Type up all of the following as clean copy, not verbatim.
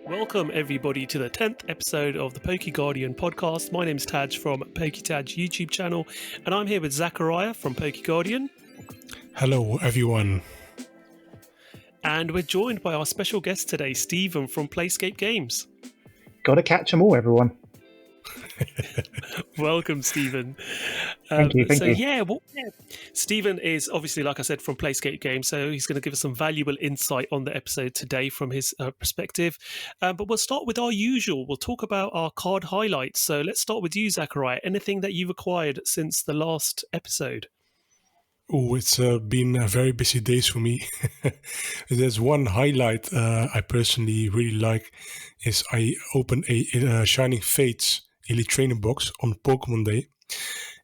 Welcome everybody to the 10th episode of the PokeGuardian Podcast. My name is Taj from PokeTaj YouTube channel, and I'm here with Zakariya from PokeGuardian. Hello everyone. And we're joined by our special guest today, Stephen from PlaySkape Games. Gotta catch them all, everyone. Welcome, Stephen. Thank you. Stephen is obviously, like I said, from PlaySkape Games, so he's going to give us some valuable insight on the episode today from his perspective. But we'll start with our usual. We'll talk about our card highlights. So let's start with you, Zakariya. Anything that you've acquired since the last episode? Oh, it's been very busy days for me. There's one highlight I personally really like is I opened a Shining Fates Elite Trainer box on Pokemon Day,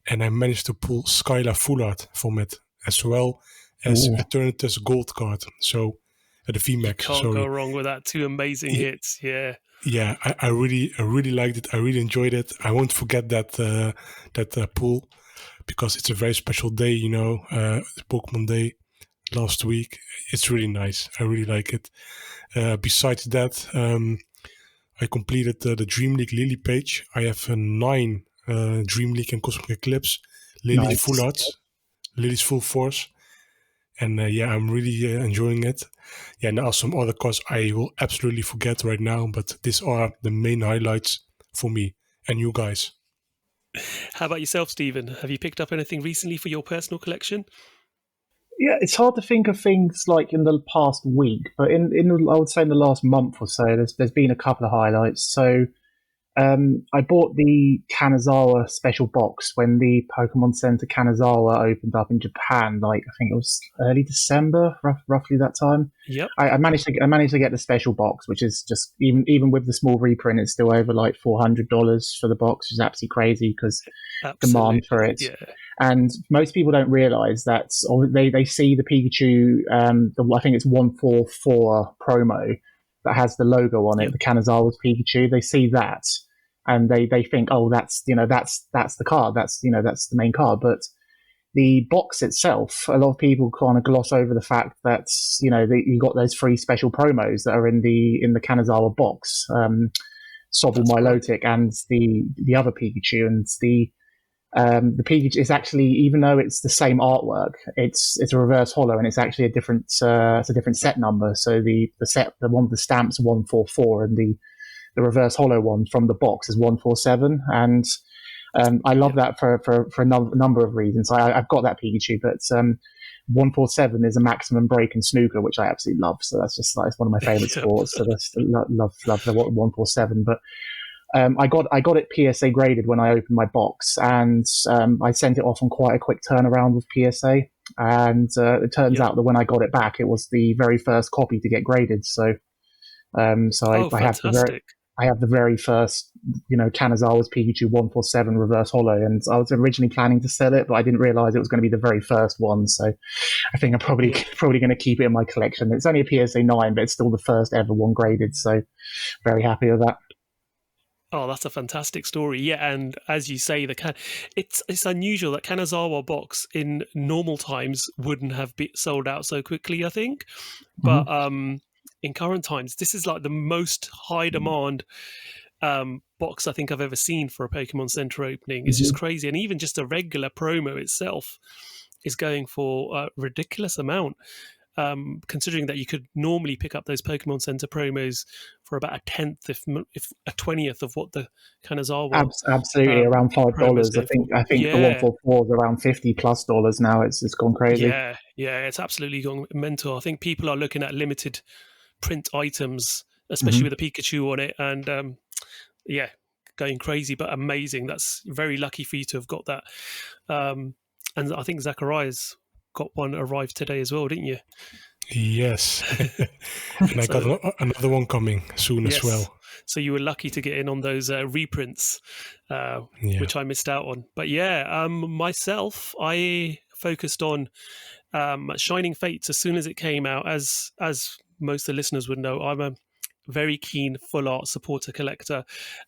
and I managed to pull Skylar Full Art from it, as well as Eternatus Gold card. So the VMAX. Can't go wrong with that. Two amazing hits. Yeah. Yeah, I really liked it. I really enjoyed it. I won't forget that pull, because it's a very special day, you know, Pokemon Day last week. It's really nice. I really like it. Besides that, I completed the Dream League Lily page. I have 9 Dream League and Cosmic Eclipse, Lily's Full Arts, Lily's Full Force. And I'm really enjoying it. Yeah, and there are some other cards I will absolutely forget right now, but these are the main highlights for me and you guys. How about yourself, Stephen? Have you picked up anything recently for your personal collection? Yeah, it's hard to think of things like in the past week, but I would say in the last month or so, there's been a couple of highlights. So I bought the Kanazawa special box when the Pokemon Center Kanazawa opened up in Japan. Like, I think it was early December, roughly that time. Yep. I managed to get the special box, which is just even with the small reprint, it's still over like $400 for the box, which is absolutely crazy because demand for it. Yeah. And most people don't realize that they see the Pikachu, I think it's 144 promo that has the logo on it, the Kanazawa's Pikachu. They see that and they think, oh, that's the card, that's the main card. But the box itself, a lot of people kind of gloss over the fact that you got those 3 special promos that are in the Kanazawa box, Sobble, Milotic, and the other Pikachu. And the Pikachu is actually, even though it's the same artwork, it's a reverse holo, and it's actually a different set number. So the one with the stamps 144, and the reverse holo one from the box is 147. And I love that for a number of reasons. I've got that Pikachu, but 147 is a maximum break and snooker, which I absolutely love. So that's one of my favorite sports. So that's love the 147. But I got it PSA graded when I opened my box, and I sent it off on quite a quick turnaround with PSA. And it turns out that when I got it back, it was the very first copy to get graded. So I have the very first, Kanazawa's Pikachu 147 reverse holo, and I was originally planning to sell it, but I didn't realize it was going to be the very first one. So I think I'm probably going to keep it in my collection. It's only a PSA 9, but it's still the first ever one graded. So very happy with that. Oh, that's a fantastic story. Yeah, and as you say, it's unusual that Kanazawa box in normal times wouldn't have been sold out so quickly, I think. But in current times, this is like the most high demand box I think I've ever seen for a Pokemon Center opening. It's just crazy. And even just a regular promo itself is going for a ridiculous amount. Considering that you could normally pick up those Pokemon Center promos for about a 10th, if a 20th of what the Kanazawa absolutely around $5. I think the 144 is around $50+ now. It's gone crazy. Yeah, it's absolutely gone mental. I think people are looking at limited print items, especially with a Pikachu on it, and going crazy, but amazing. That's very lucky for you to have got that. And I think Zakariya's got one arrived today as well, didn't you? Yes. And I got another one coming soon as well. So you were lucky to get in on those reprints, which I missed out on. But myself, I focused on Shining Fates as soon as it came out. As most of the listeners would know, I'm a very keen full art supporter collector,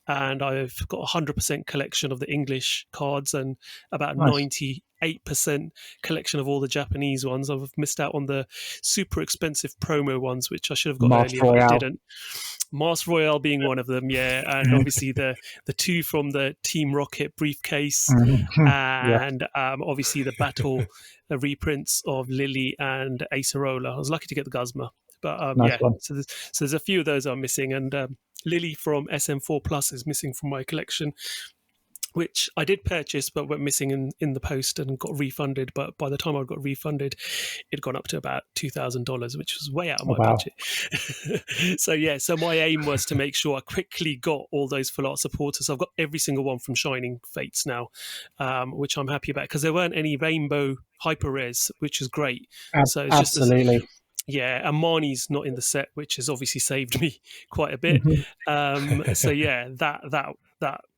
and I've got 100% collection of the English cards and about Nice. 98% collection of all the Japanese ones. I've missed out on the super expensive promo ones, which I should have got Master earlier, but I Royale. didn't. Master Royale being one of them, yeah, and obviously the two from the Team Rocket briefcase, and obviously the battle reprints of Lily and Acerola. I was lucky to get the Guzma, but Nice yeah, one. so there's a few of those I'm missing, and Lily from SM4 Plus is missing from my collection, which I did purchase but went missing in the post and got refunded. But by the time I got refunded, it'd gone up to about $2,000, which was way out of my budget. So my aim was to make sure I quickly got all those full art supporters. I've got every single one from Shining Fates now, which I'm happy about, because there weren't any rainbow hyper rares, which is great. So it's Absolutely. yeah, and Marnie's not in the set, which has obviously saved me quite a bit. So yeah, that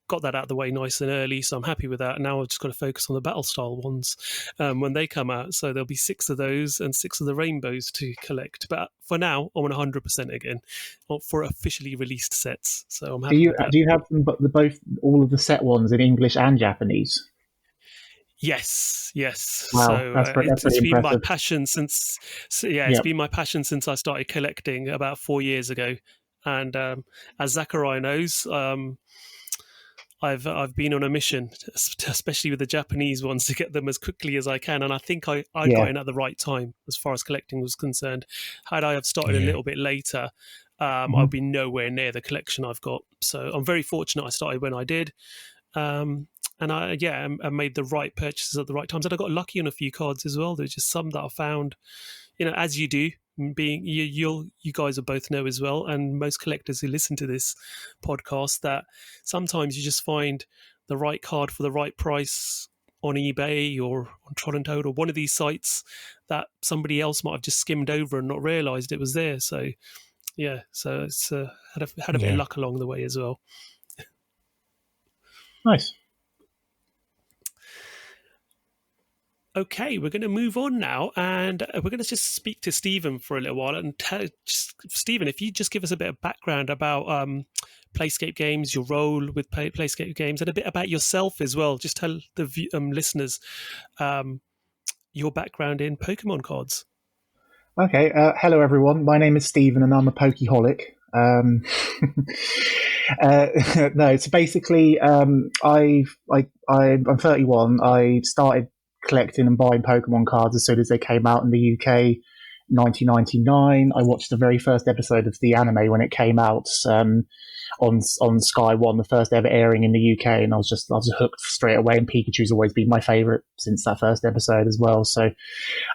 got that out of the way nice and early, so I'm happy with that. Now I've just got to focus on the battle style ones when they come out. So there'll be 6 of those and 6 of the rainbows to collect. But for now, I'm on 100% again for officially released sets. So I'm happy with that. Do you have them, all of the set ones in English and Japanese? Yes. Wow, so it's been my impressive. passion since. It's been my passion since I started collecting about 4 years ago. And as Zakariya knows, I've been on a mission, especially with the Japanese ones, to get them as quickly as I can. And I think I got in at the right time as far as collecting was concerned. Had I have started a little bit later, I'd be nowhere near the collection I've got. So I'm very fortunate I started when I did. And I made the right purchases at the right times. And I got lucky on a few cards as well. There's just some that I found, as you do, being you guys will both know as well, and most collectors who listen to this podcast, that sometimes you just find the right card for the right price on eBay or on Toronto or one of these sites that somebody else might have just skimmed over and not realized it was there. So it's had a bit of luck along the way as well. Nice. Okay, we're going to move on now, and we're going to just speak to Stephen for a little while. And Stephen, if you just give us a bit of background about PlaySkape Games, your role with PlaySkape Games, and a bit about yourself as well. Just tell the listeners your background in Pokemon cards. Okay, hello everyone. My name is Stephen, and I'm a Pokeholic. No, so basically, I'm 31. I started collecting and buying Pokemon cards as soon as they came out in the UK, 1999. I watched the very first episode of the anime when it came out on Sky One, the first ever airing in the UK, and I was hooked straight away. And Pikachu's always been my favorite since that first episode as well. So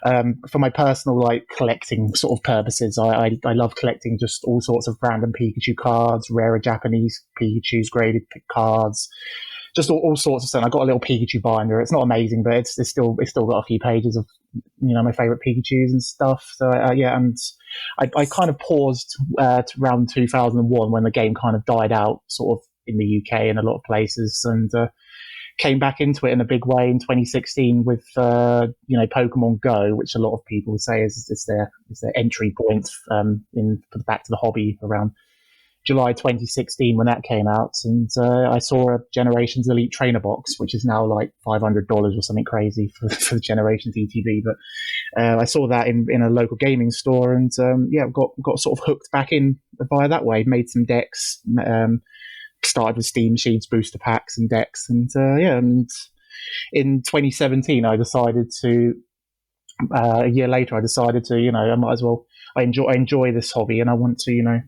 for my personal collecting sort of purposes, I love collecting just all sorts of random Pikachu cards, rarer Japanese Pikachu's, graded cards, just all sorts of stuff. I got a little Pikachu binder. It's not amazing, but it's still got a few pages of my favorite Pikachus and stuff. So and I kind of paused to around 2001 when the game kind of died out, sort of in the UK and a lot of places, and came back into it in a big way in 2016 with Pokemon Go, which a lot of people say is their entry point back to the hobby around July 2016 when that came out. And I saw a Generations Elite Trainer box, which is now like $500 or something crazy for the Generations ETB. But I saw that in a local gaming store, and got sort of hooked back in via that way. Made some decks, started with Steam Machines, booster packs and decks, and in 2017 I decided to a year later I decided to I might as well, I enjoy this hobby, and I want to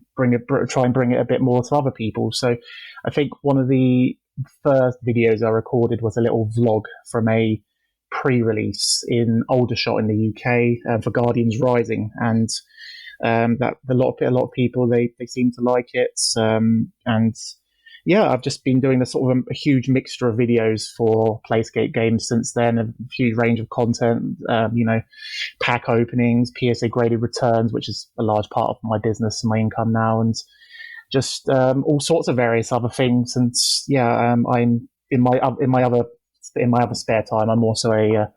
try and bring it a bit more to other people. So I think one of the first videos I recorded was a little vlog from a pre-release in Aldershot in the UK for Guardians Rising, and that a lot of people they seem to like it, and I've just been doing a huge mixture of videos for PlaySkape Games since then, a huge range of content, pack openings, PSA graded returns, which is a large part of my business and my income now, and just all sorts of various other things. And I'm in my other spare time, I'm also a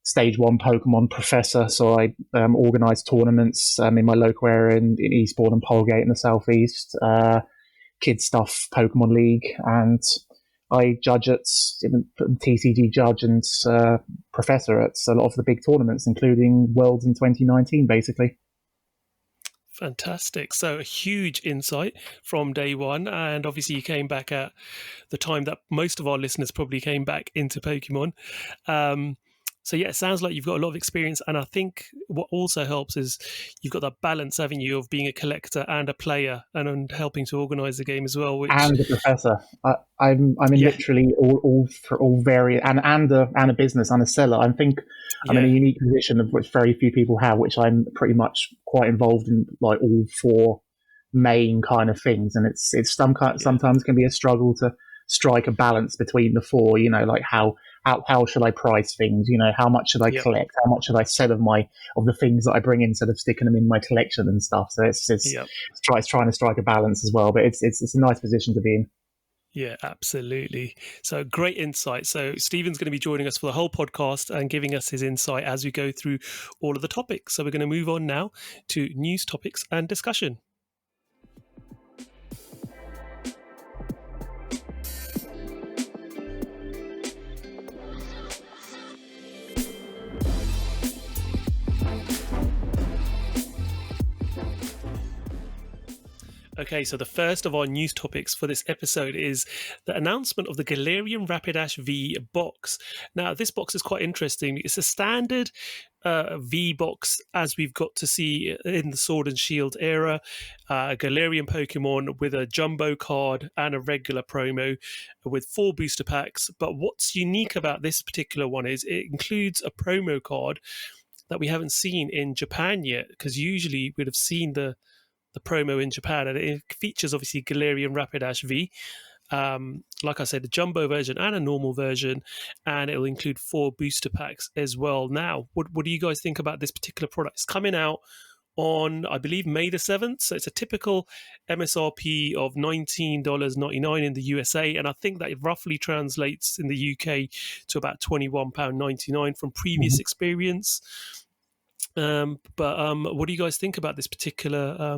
Stage 1 Pokemon Professor, so I organise tournaments in my local area in Eastbourne and Polegate in the southeast, kids stuff Pokemon League, and I judge at TCG judge and professor at a lot of the big tournaments, including Worlds in 2019, basically. Fantastic. So a huge insight from day one. And obviously you came back at the time that most of our listeners probably came back into Pokemon. So yeah, it sounds like you've got a lot of experience. And I think what also helps is you've got that balance, haven't you, of being a collector and a player and helping to organise the game as well. And a professor. I'm in literally all various and a business and a seller. I'm in a unique position of which very few people have, which I'm pretty much quite involved in, like all four main kind of things. And it's sometimes can be a struggle to strike a balance between the four. You know, like how should I price things? You know, how much should I collect? How much should I sell of the things that I bring in instead of sticking them in my collection and stuff? So it's trying to strike a balance as well. But it's a nice position to be in. Yeah, absolutely. So great insight. So Stephen's going to be joining us for the whole podcast and giving us his insight as we go through all of the topics. So we're going to move on now to news, topics, and discussion. Okay, so the first of our news topics for this episode is the announcement of the Galarian Rapidash V Box. Now, this box is quite interesting. It's a standard V Box, as we've got to see in the Sword and Shield era. A Galarian Pokemon with a jumbo card and a regular promo with 4 booster packs. But what's unique about this particular one is it includes a promo card that we haven't seen in Japan yet, because usually we'd have seen the promo in Japan, and it features obviously Galarian Rapidash V, like I said, a jumbo version and a normal version, and it'll include 4 booster packs as well. Now, what do you guys think about this particular product? It's coming out on, I believe, May the 7th, so it's a typical MSRP of $19.99 in the USA, and I think that it roughly translates in the UK to about £21.99 from previous experience. But what do you guys think about this particular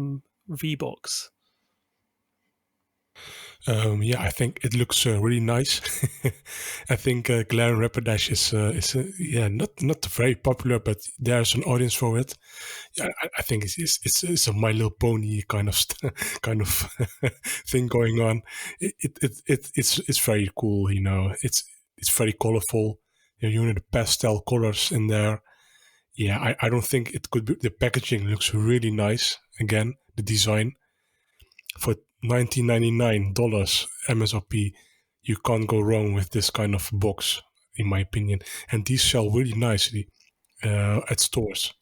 V Box? I think it looks really nice. I think Galarian Rapidash is not very popular, but there's an audience for it. Yeah, I think it's a My Little Pony kind of thing going on. It's very cool, you know. It's very colorful. You know, the pastel colors in there. Yeah, I don't think it could be. The packaging looks really nice. Again, the design for $19.99 MSRP, you can't go wrong with this kind of box, in my opinion. And these sell really nicely at stores.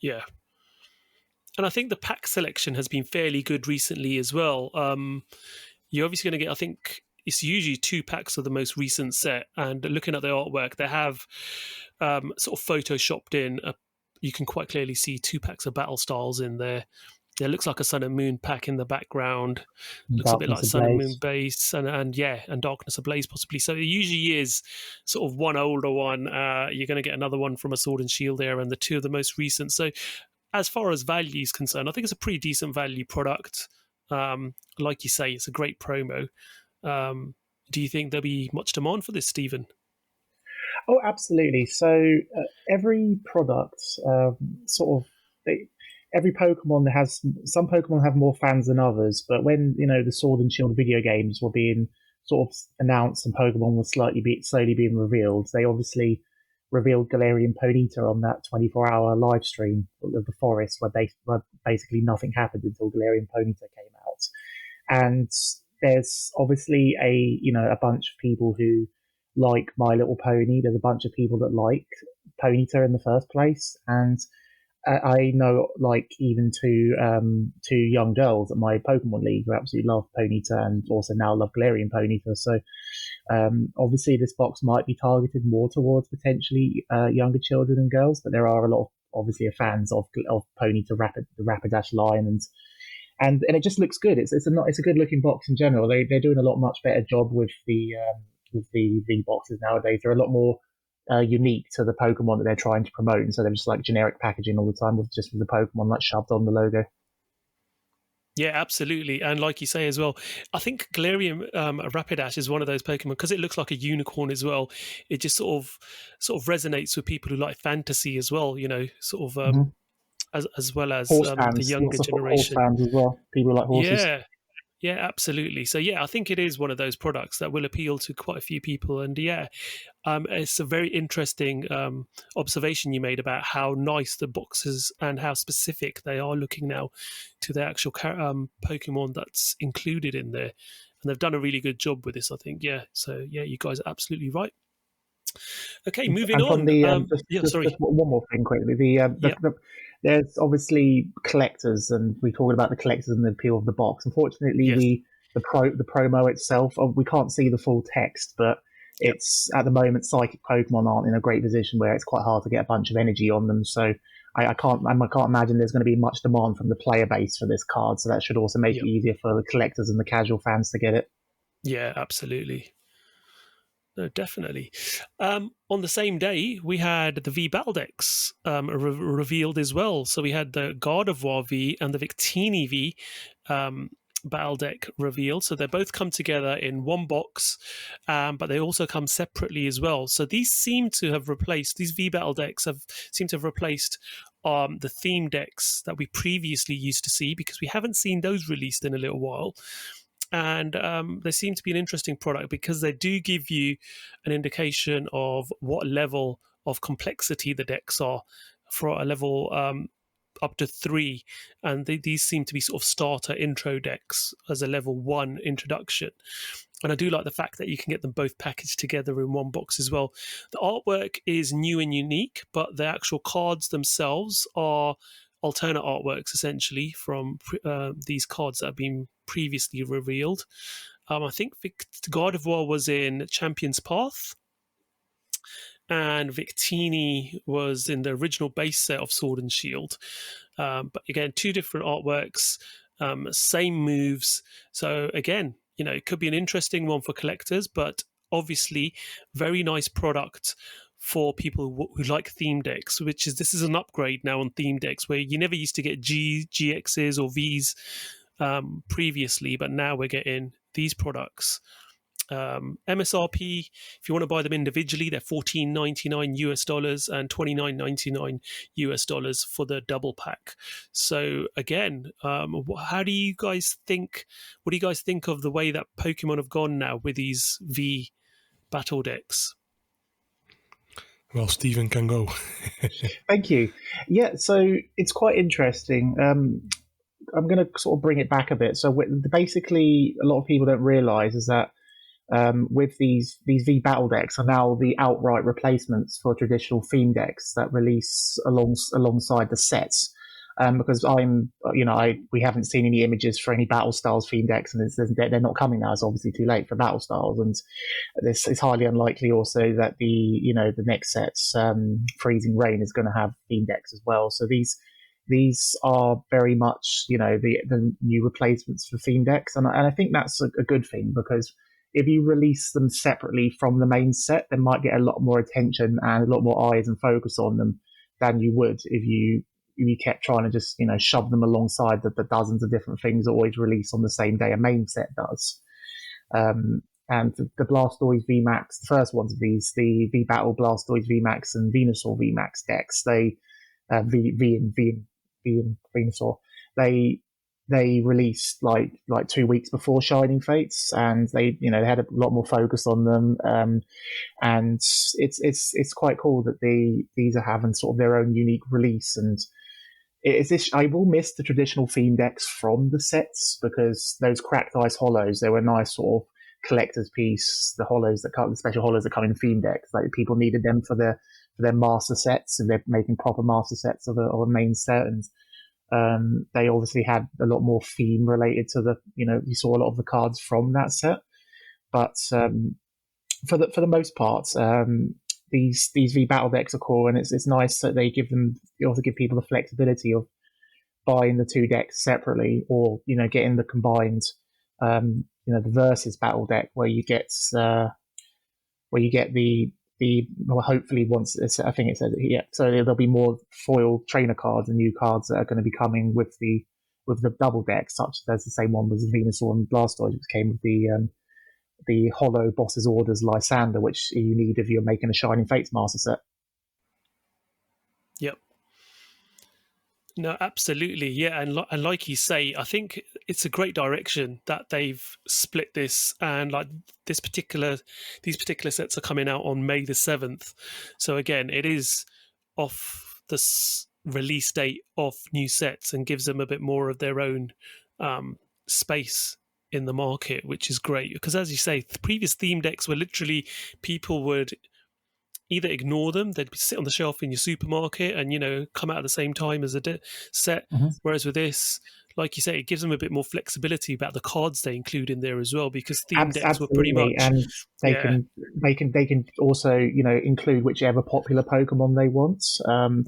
Yeah. And I think the pack selection has been fairly good recently as well. You're obviously going to get, I think it's usually 2 packs of the most recent set. And looking at the artwork, they have sort of photoshopped in. You can quite clearly see 2 packs of Battle Styles in there. It looks like a Sun and Moon pack in the background. Looks a bit like Sun and Moon base and Darkness Ablaze possibly. So it usually is sort of one older one. You're going to get another one from a Sword and Shield there, and the 2 of the most recent. So as far as value is concerned, I think it's a pretty decent value product. Like you say, it's a great promo. Do you think there'll be much demand for this, Stephen? Oh, absolutely. So every product every Pokemon has, some Pokemon have more fans than others, but when, you know, the Sword and Shield video games were being sort of announced and Pokemon was slowly being revealed, they obviously revealed Galarian Ponyta on that 24-hour live stream of the forest where basically nothing happened until Galarian Ponyta came out. And there's obviously a bunch of people who like My Little Pony. There's a bunch of people that like Ponyta in the first place, and I know, like, even two young girls at my Pokemon League who absolutely love Ponyta and also now love Galarian Ponyta. So obviously this box might be targeted more towards potentially younger children and girls, but there are a lot of obviously fans of Ponyta, the Rapidash line, and it just looks good. It's a good looking box in general. They're doing a much better job with the V boxes nowadays. They're a lot more unique to the Pokemon that they're trying to promote, and so they're just like generic packaging all the time with the Pokemon like shoved on the logo. Yeah, absolutely. And like you say as well, I think Galarian Rapidash is one of those Pokemon because it looks like a unicorn as well. It just sort of resonates with people who like fantasy as well, sort of as well as Horse the fans, younger lots of horse generation. fans as well. People like horses. Yeah, absolutely. So yeah, I think it is one of those products that will appeal to quite a few people. And yeah, it's a very interesting observation you made about how nice the boxes and how specific they are looking now to the actual Pokemon that's included in there. And they've done a really good job with this, I think. Yeah. So yeah, you guys are absolutely right. Okay, moving and from on. the Sorry. just one more thing quickly. There's obviously collectors, and we talked about the collectors and the appeal of the box. Unfortunately, the promo itself, we can't see the full text, but it's at the moment psychic Pokemon aren't in a great position where it's quite hard to get a bunch of energy on them. So I can't imagine there's going to be much demand from the player base for this card. So that should also make it easier for the collectors and the casual fans to get it. Yeah, absolutely. No, definitely. On the same day, we had the V Battle decks revealed as well. So we had the Gardevoir V and the Victini V battle deck revealed. So they both come together in one box, but they also come separately as well. So these V battle decks seem to have replaced the theme decks that we previously used to see, because we haven't seen those released in a little while. And they seem to be an interesting product because they do give you an indication of what level of complexity the decks are for a level up to 3. And these seem to be sort of starter intro decks as a level 1 introduction. And I do like the fact that you can get them both packaged together in one box as well. The artwork is new and unique, but the actual cards themselves are alternate artworks, essentially, from these cards that have been previously revealed. I think Gardevoir was in Champion's Path, and Victini was in the original base set of Sword and Shield. But again, 2 different artworks, same moves. So again, it could be an interesting one for collectors, but obviously very nice product for people who like theme decks, this is an upgrade now on theme decks, where you never used to get GXs or Vs previously, but now we're getting these products. MSRP, if you want to buy them individually, they're $14.99 US and $29.99 US for the double pack. So again, what do you guys think of the way that Pokemon have gone now with these V battle decks? Well, Stephen can go. Thank you. Yeah, so it's quite interesting. I'm going to sort of bring it back a bit. So basically, a lot of people don't realize is that with these V battle decks are now the outright replacements for traditional theme decks that release alongside the sets. Because we haven't seen any images for any Battle Styles theme decks, and they're not coming now. It's obviously too late for Battle Styles, and it's highly unlikely also that the next set's Freezing Rain is going to have theme decks as well. So these are very much the new replacements for theme decks, and I think that's a good thing, because if you release them separately from the main set, they might get a lot more attention and a lot more eyes and focus on them than you would if you kept trying to just shove them alongside the dozens of different things that always release on the same day a main set does. And the Blastoise VMAX, the first ones of these, the V Battle Blastoise VMAX and Venusaur VMAX decks, they V and Venusaur, they released like 2 weeks before Shining Fates, and they had a lot more focus on them, and it's quite cool that these are having sort of their own unique release. And I will miss the traditional theme decks from the sets, because those Cracked Ice Hollows, they were a nice sort of collector's piece. The special hollows that come in theme decks, like people needed them for their master sets, and they're making proper master sets of a main set. And they obviously had a lot more theme related to you saw a lot of the cards from that set. But for the most part, these V battle decks are cool, and it's nice that they also give people the flexibility of buying the 2 decks separately, or getting the combined the versus battle deck, where you get the hopefully once I think it said so there'll be more foil trainer cards and new cards that are going to be coming with the double deck, such as the same one with Venusaur and Blastoise, which came with the hollow Boss's Orders Lysander, which you need if you're making a Shining Fates Master set. Yep. No, absolutely, yeah, and like you say, I think it's a great direction that they've split this, and like these particular sets are coming out on May the 7th. So again, it is off the release date of new sets and gives them a bit more of their own space in the market, which is great. Because as you say, the previous theme decks were literally people would either ignore them, they'd sit on the shelf in your supermarket and, come out at the same time as a set. Mm-hmm. Whereas with this, like you say, it gives them a bit more flexibility about the cards they include in there as well, because theme decks were pretty much... And they can also, include whichever popular Pokemon they want.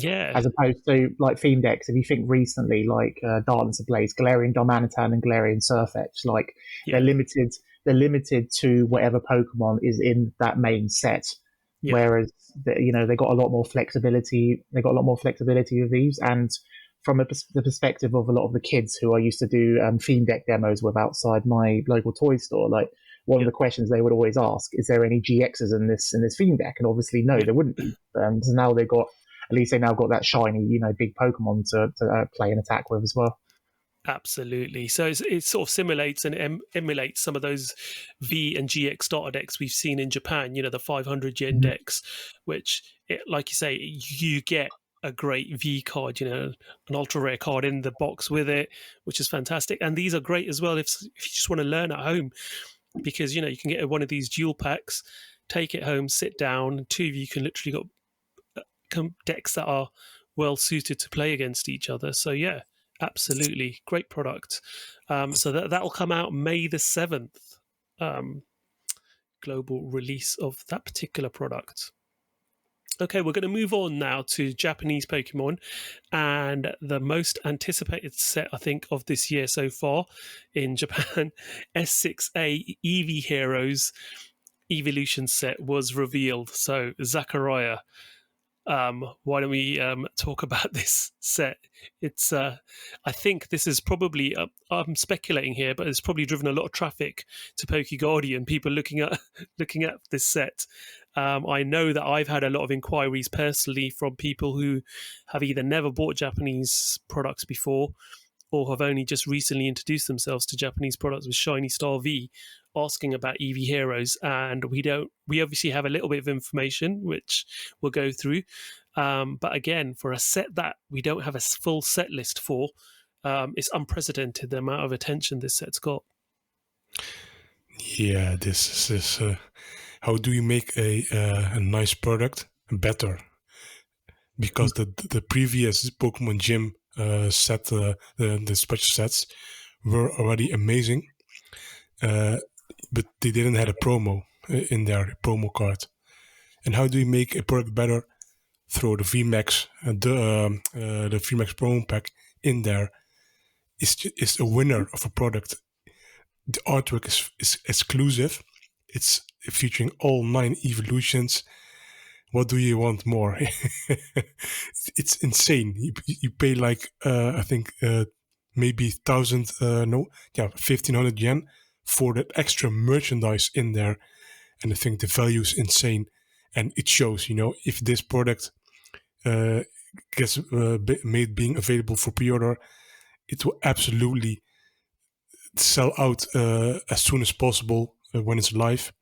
As opposed to like theme decks, if you think recently, like Darkness Ablaze, Galarian Darmanitan and Galarian Surfetch, like they're limited to whatever Pokemon is in that main set. Yeah. Whereas, they got a lot more flexibility. They got a lot more flexibility with these, and from the perspective of a lot of the kids who I used to do theme deck demos with outside my local toy store, like one of the questions they would always ask: is there any GXs in this theme deck? And obviously, no, there wouldn't be. So now they got that shiny, big Pokemon to play and attack with as well. Absolutely. So it sort of simulates and emulates some of those V and GX starter decks we've seen in Japan, the 500 yen decks, which, like you say, you get a great V card, an ultra rare card in the box with it, which is fantastic. And these are great as well if you just want to learn at home, because, you can get one of these dual packs, take it home, sit down, two of you can literally got decks that are well suited to play against each other. So, yeah. Absolutely. Great product. So that'll come out May the 7th, global release of that particular product. Okay, we're going to move on now to Japanese Pokemon, and the most anticipated set, I think, of this year so far in Japan, S6a Eevee Heroes Eeveelutions Set was revealed. So, Zakariya, why don't we talk about this set? It's I think this is probably I'm speculating here, but it's probably driven a lot of traffic to PokeGuardian. People looking at this set. I know that I've had a lot of inquiries personally from people who have either never bought Japanese products before or have only just recently introduced themselves to Japanese products with Shiny Star V, asking about Eevee Heroes, and we obviously have a little bit of information which we'll go through, but again, for a set that we don't have a full set list for, it's unprecedented the amount of attention this set's got. Yeah, this is how do you make a nice product better? Because the previous Pokemon Gym set, the special sets were already amazing, but they didn't have a promo in their promo card. And how do you make a product better? Throw the VMAX, the VMAX promo pack in there. Is a winner of a product. The artwork is exclusive. It's featuring all 9 evolutions. What do you want more? It's insane. You pay like I think maybe 1,500 yen for that extra merchandise in there, and I think the value is insane. And it shows, if this product gets made being available for pre-order, it will absolutely sell out as soon as possible when it's live.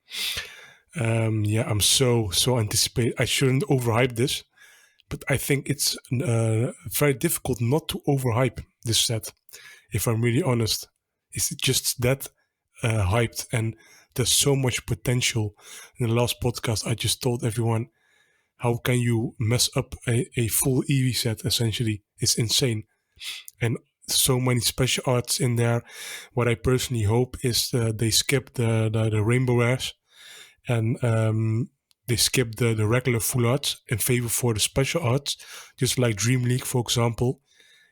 I'm so anticipated. I shouldn't overhype this, but I think it's very difficult not to overhype this set. If I'm really honest, it's just that hyped, and there's so much potential. In the last podcast, I just told everyone, how can you mess up a full Eevee set? Essentially, it's insane, and so many special arts in there. What I personally hope is they skip the rainbow rares, and they skip the regular full arts in favor for the special arts, just like Dream League, for example.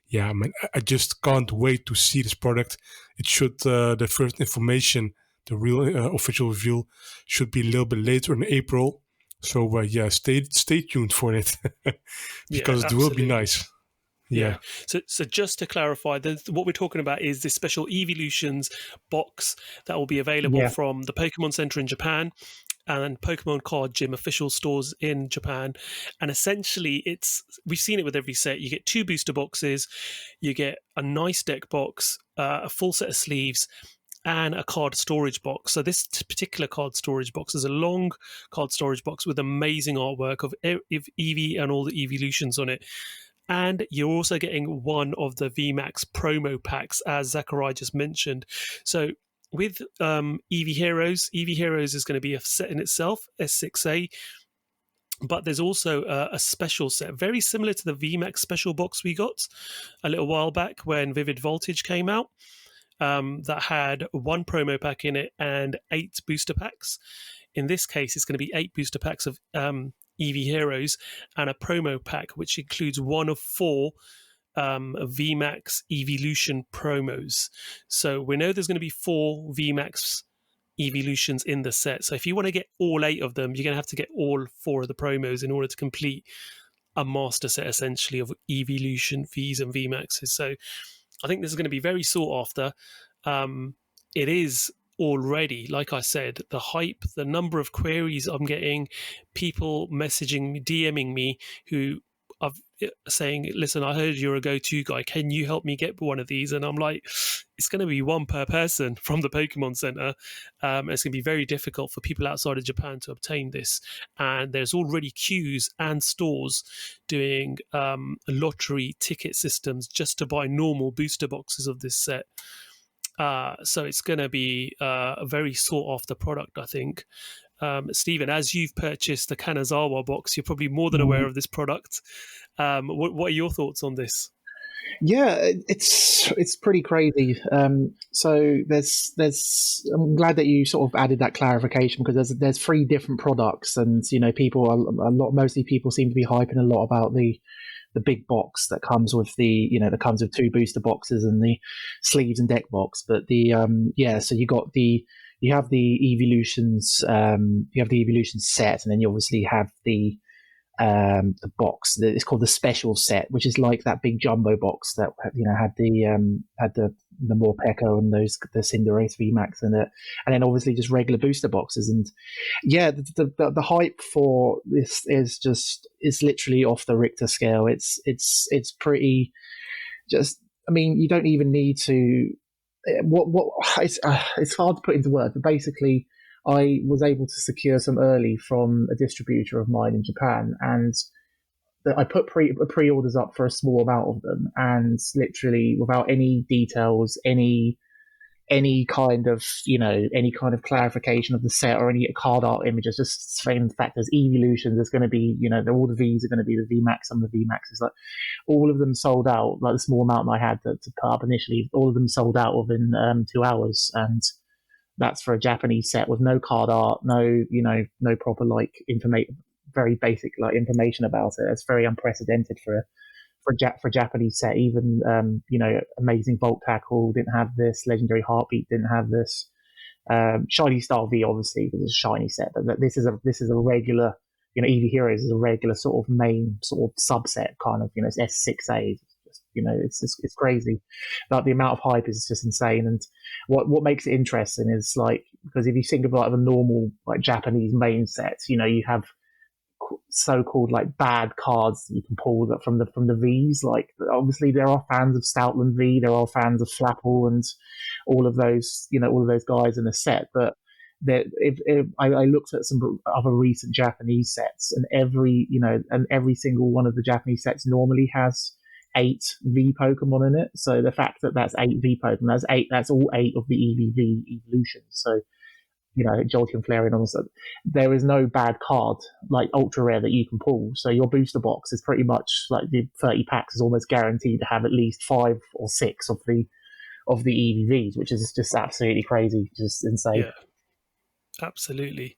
Yeah, man, I just can't wait to see this product. It should, the first information, the real official reveal, should be a little bit later in April. So yeah, stay tuned for it because it will be nice. Yeah. So just to clarify, what we're talking about is this special Eeveelutions box that will be available from the Pokemon Center in Japan and Pokemon Card Gym official stores in Japan. And essentially, we've seen it with every set. You get 2 booster boxes, you get a nice deck box, a full set of sleeves, and a card storage box. So this particular card storage box is a long card storage box with amazing artwork of Eevee and all the Eeveelutions on it. And you're also getting one of the VMAX promo packs, as Zakariya just mentioned. So with Eevee Heroes is going to be a set in itself, S6a, but there's also a special set, very similar to the VMAX special box we got a little while back when Vivid Voltage came out, that had 1 promo pack in it and 8 booster packs. In this case, it's going to be 8 booster packs of Eevee Heroes and a promo pack, which includes 1 of 4 VMAX Eeveelution promos. So we know there's going to be 4 VMAX Eeveelutions in the set. So if you want to get all 8 of them, you're going to have to get all 4 of the promos in order to complete a master set, essentially, of Eeveelution Vs and VMAXs. So I think this is going to be very sought after. It is already, like I said, the hype, the number of queries I'm getting, people messaging me, DMing me, who are saying, listen, I heard you're a go-to guy. Can you help me get one of these? And I'm like, it's going to be 1 per person from the Pokemon Center. It's going to be very difficult for people outside of Japan to obtain this. And there's already queues and stores doing lottery ticket systems just to buy normal booster boxes of this set. So it's going to be a very sought-after product, I think. Stephen, as you've purchased the Kanazawa box, you're probably more than aware of this product. What are your thoughts on this? Yeah, it's pretty crazy. So there's I'm glad that you sort of added that clarification, because there's 3 different products, and mostly people seem to be hyping a lot about the big box that comes with that comes with 2 booster boxes and the sleeves and deck box. But so you have the Eeveelutions, set, and then you obviously have the box. It's called the special set, which is like that big jumbo box that had the Morpeko and the Cinderace VMAX in it, and then obviously just regular booster boxes. And yeah, the hype for this is literally off the Richter scale. It's pretty just. I mean, you don't even need to. It's hard to put into words, but basically, I was able to secure some early from a distributor of mine in Japan, and I put pre-orders up for a small amount of them, and literally without any details, any kind of clarification of the set or any card art images, just saying the fact there's Eeveelutions, there's going to be all the V's are going to be the VMAX, some of the VMAXs, like all of them sold out. Like the small amount I had to put up initially, all of them sold out within 2 hours, and that's for a Japanese set with no card art, no proper very basic information about it. It's very unprecedented for a Japanese set. Even Amazing Volt Tackle didn't have this. Legendary Heartbeat didn't have this. Shiny Star V obviously because it's a shiny set, but this is a regular. Eevee Heroes is a regular sort of main sort of subset kind of. It's S6a. It's crazy. Like the amount of hype is just insane. And what makes it interesting is because if you think about the normal Japanese main sets, you have so-called bad cards that you can pull from the V's. Obviously there are fans of Stoutland V, there are fans of Flapple and all of those guys in the set, but if I looked at some other recent Japanese sets, and every single one of the Japanese sets normally has 8 V Pokemon in it. So the fact that that's 8 V Pokemon, that's all 8 of the EV evolutions. So Jolteon, Flareon, also there is no bad card ultra rare that you can pull. So your booster box is pretty much the 30 packs is almost guaranteed to have at least 5 or 6 of the EVs, which is just absolutely crazy, just insane. Yeah, absolutely.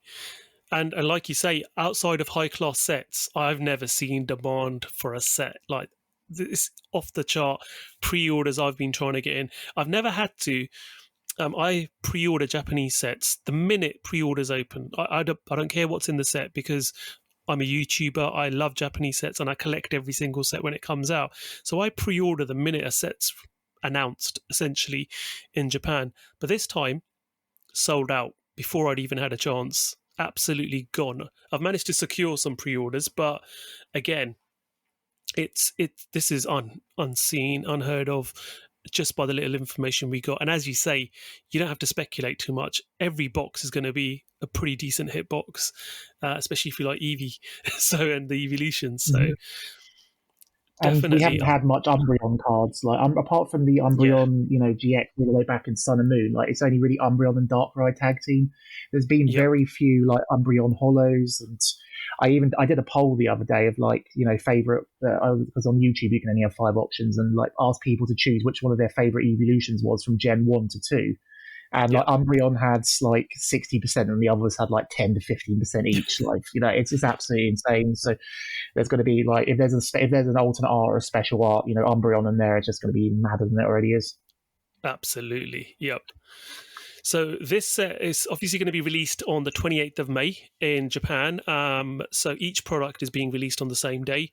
And like you say, outside of high class sets, I've never seen demand for a set like this off the chart pre-orders I've been trying to get in. I've never had to I pre-order Japanese sets the minute pre-orders open. I don't care what's in the set because I'm a YouTuber. I love Japanese sets and I collect every single set when it comes out. So I pre-order the minute a set's announced, essentially, in Japan. But this time, sold out before I'd even had a chance. Absolutely gone. I've managed to secure some pre-orders, but again, this is unseen, unheard of, just by the little information we got. And as you say, you don't have to speculate too much. Every box is going to be a pretty decent hit box, especially if you like Eevee, and the Eeveelutions. So definitely, and we haven't had much Umbreon cards, like apart from the Umbreon, GX all the way back in Sun and Moon. Like it's only really Umbreon and Darkrai tag team. There's been very few like Umbreon holos, and I did a poll the other day of like favorite because on YouTube you can only have 5 options, and like asked people to choose which one of their favorite Eeveelutions was from Gen 1 to 2. And like Umbreon had like 60%, and the others had like 10 to 15% each. Like it's just absolutely insane. So there's going to be like if there's an alternate art or a special art, Umbreon in there, it's just going to be madder than it already is. Absolutely, yep. So this set is obviously going to be released on the 28th of May in Japan. So each product is being released on the same day.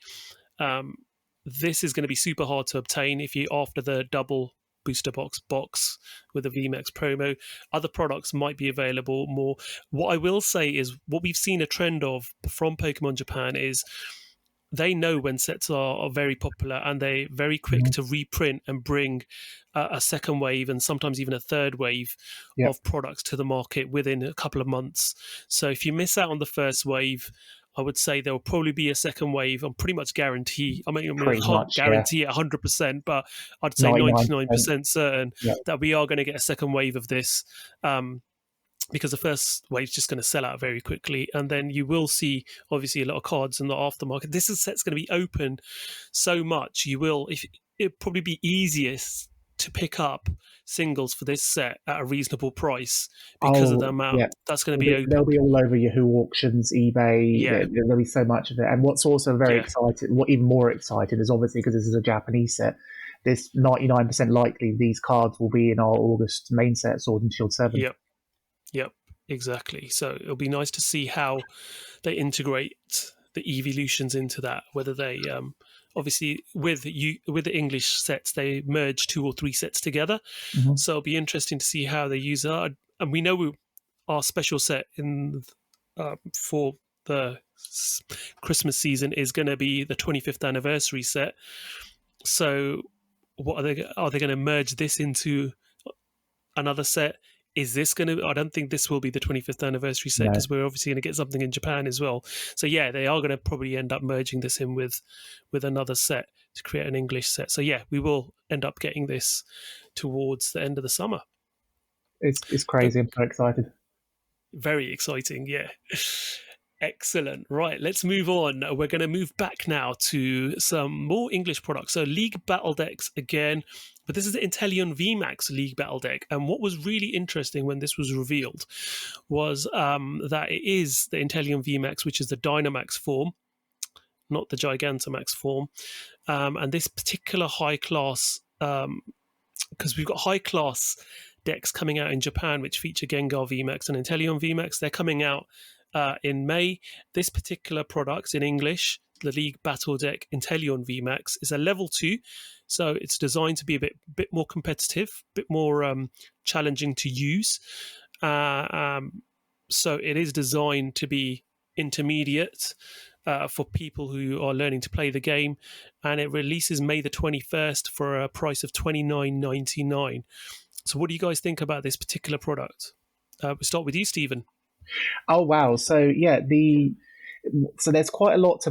This is going to be super hard to obtain if you're after the double booster box with a VMAX promo. Other products might be available more. What I will say is what we've seen a trend of from Pokemon Japan is they know when sets are very popular, and they're very quick to reprint and bring a second wave and sometimes even a third wave of products to the market within a couple of months. So if you miss out on the first wave, I would say there will probably be a second wave. I'm pretty much guarantee. I can't guarantee it 100%, but I'd say 99% certain that we are going to get a second wave of this. Because the first wave's just going to sell out very quickly, and then you will see obviously a lot of cards in the aftermarket. This set's going to be open so much. It'd probably be easiest to pick up singles for this set at a reasonable price because of the amount that's going to be open. They'll be all over Yahoo auctions, eBay. There'll be so much of it. And what's also very exciting, what even more exciting, is obviously because this is a Japanese set. This 99% likely these cards will be in our August main set, Sword and Shield 7. Yep, exactly. So it'll be nice to see how they integrate the Eeveelutions into that. Whether they obviously with the English sets they merge 2 or 3 sets together. So it'll be interesting to see how they use that. And we know our special set for the Christmas season is going to be the 25th anniversary set. So what are they going to merge this into another set? Is this going to... I don't think this will be the 25th anniversary set because we're obviously going to get something in Japan as well. So yeah, they are going to probably end up merging this in with another set to create an English set. So yeah, we will end up getting this towards the end of the summer. It's crazy. I'm so excited. Very exciting, yeah. Excellent. Right, let's move on. We're going to move back now to some more English products. So League Battle Decks again, but this is the Inteleon VMAX League Battle Deck. And what was really interesting when this was revealed was that it is the Inteleon VMAX, which is the Dynamax form, not the Gigantamax form. And this particular high class, because we've got high class decks coming out in Japan, which feature Gengar VMAX and Inteleon VMAX. They're coming out in May. This particular product in English, the League Battle Deck Inteleon VMAX, is a level 2, so it's designed to be a bit more competitive, a bit more challenging to use. So it is designed to be intermediate for people who are learning to play the game, and it releases May the 21st for a price of $29.99. So what do you guys think about this particular product? We'll start with you, Stephen. Oh wow! So yeah, there's quite a lot.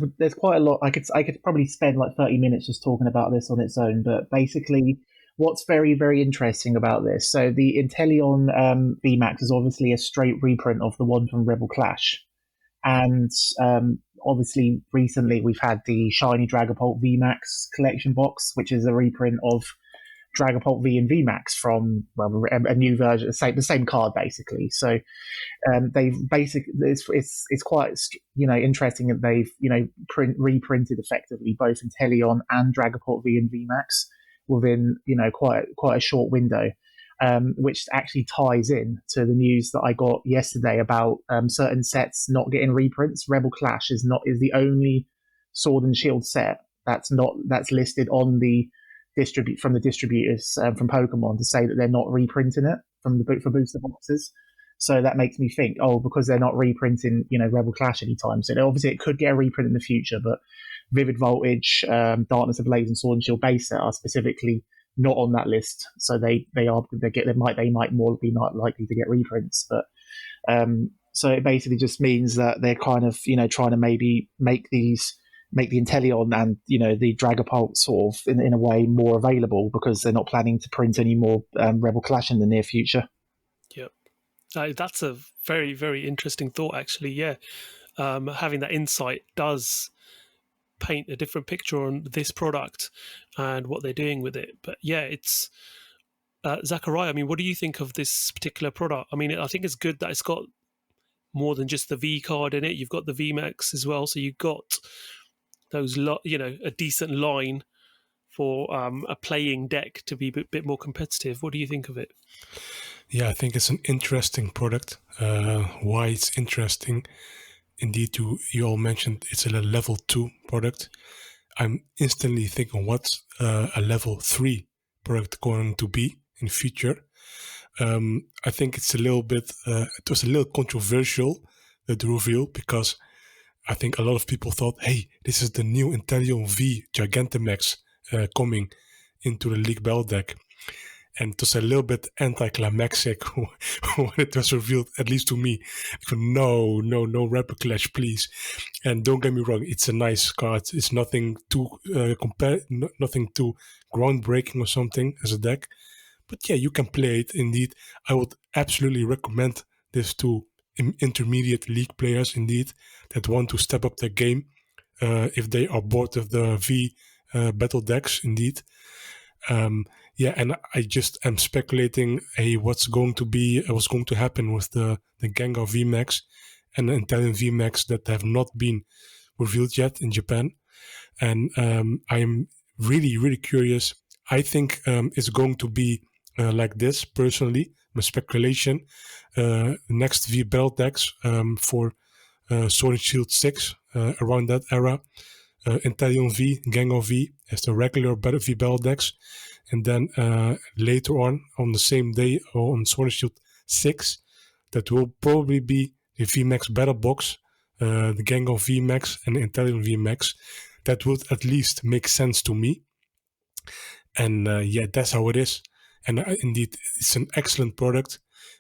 I could probably spend like 30 minutes just talking about this on its own. But basically, what's very, very interesting about this? So the Inteleon VMAX is obviously a straight reprint of the one from Rebel Clash, and obviously recently we've had the shiny Dragapult VMAX collection box, which is a reprint of Dragapult V and VMAX from a new version, the same card basically. So they've basically it's quite interesting that they've reprinted effectively both Inteleon and Dragapult V and VMAX within quite a short window. which actually ties in to the news that I got yesterday about certain sets not getting reprints. Rebel Clash is the only Sword and Shield set that's listed on the from the distributors from Pokemon to say that they're not reprinting it for booster boxes. So that makes me think, because they're not reprinting, Rebel Clash anytime soon. Obviously, it could get a reprint in the future, but Vivid Voltage, Darkness Ablaze, and Sword and Shield base set are specifically not on that list. So they might more be not likely to get reprints. But so it basically just means that they're kind of trying to maybe make the Inteleon and the Dragapult sort of in a way more available, because they're not planning to print any more Rebel Clash in the near future. Yep. That's a very, very interesting thought, actually. Yeah. Having that insight does paint a different picture on this product and what they're doing with it. But yeah, it's Zakariya, I mean, what do you think of this particular product? I mean, I think it's good that it's got more than just the V card in it. You've got the VMAX as well, so you've got those a decent line for a playing deck to be a bit more competitive. What do you think of it? Yeah, I think it's an interesting product. Why it's interesting, indeed, you all mentioned it's a level 2 product. I'm instantly thinking, what's a level 3 product going to be in future? I think it's a little bit, it was a little controversial, the reveal, because I think a lot of people thought, hey, this is the new Inteleon V Gigantamax coming into the League Bell deck. And it was a little bit anticlimactic when it was revealed, at least to me. No Rebel Clash, please. And don't get me wrong, it's a nice card. It's nothing too nothing too groundbreaking or something as a deck. But yeah, you can play it. Indeed, I would absolutely recommend this to intermediate league players, indeed, that want to step up their game if they are bored of the V battle decks, indeed. Yeah, and I just am speculating, what's going to happen with the Gengar VMAX and the Inteleon VMAX that have not been revealed yet in Japan. And I'm really, really curious. I think it's going to be like this, personally, my speculation. Next V Battle decks for Sword and Shield 6, around that era. Inteleon V, Gengar V as the regular V Battle decks. And then later on the same day, on Sword and Shield 6, that will probably be the VMAX Battle Box, the Gengar VMAX and the Inteleon VMAX. That would at least make sense to me. And yeah, that's how it is. And indeed, it's an excellent product.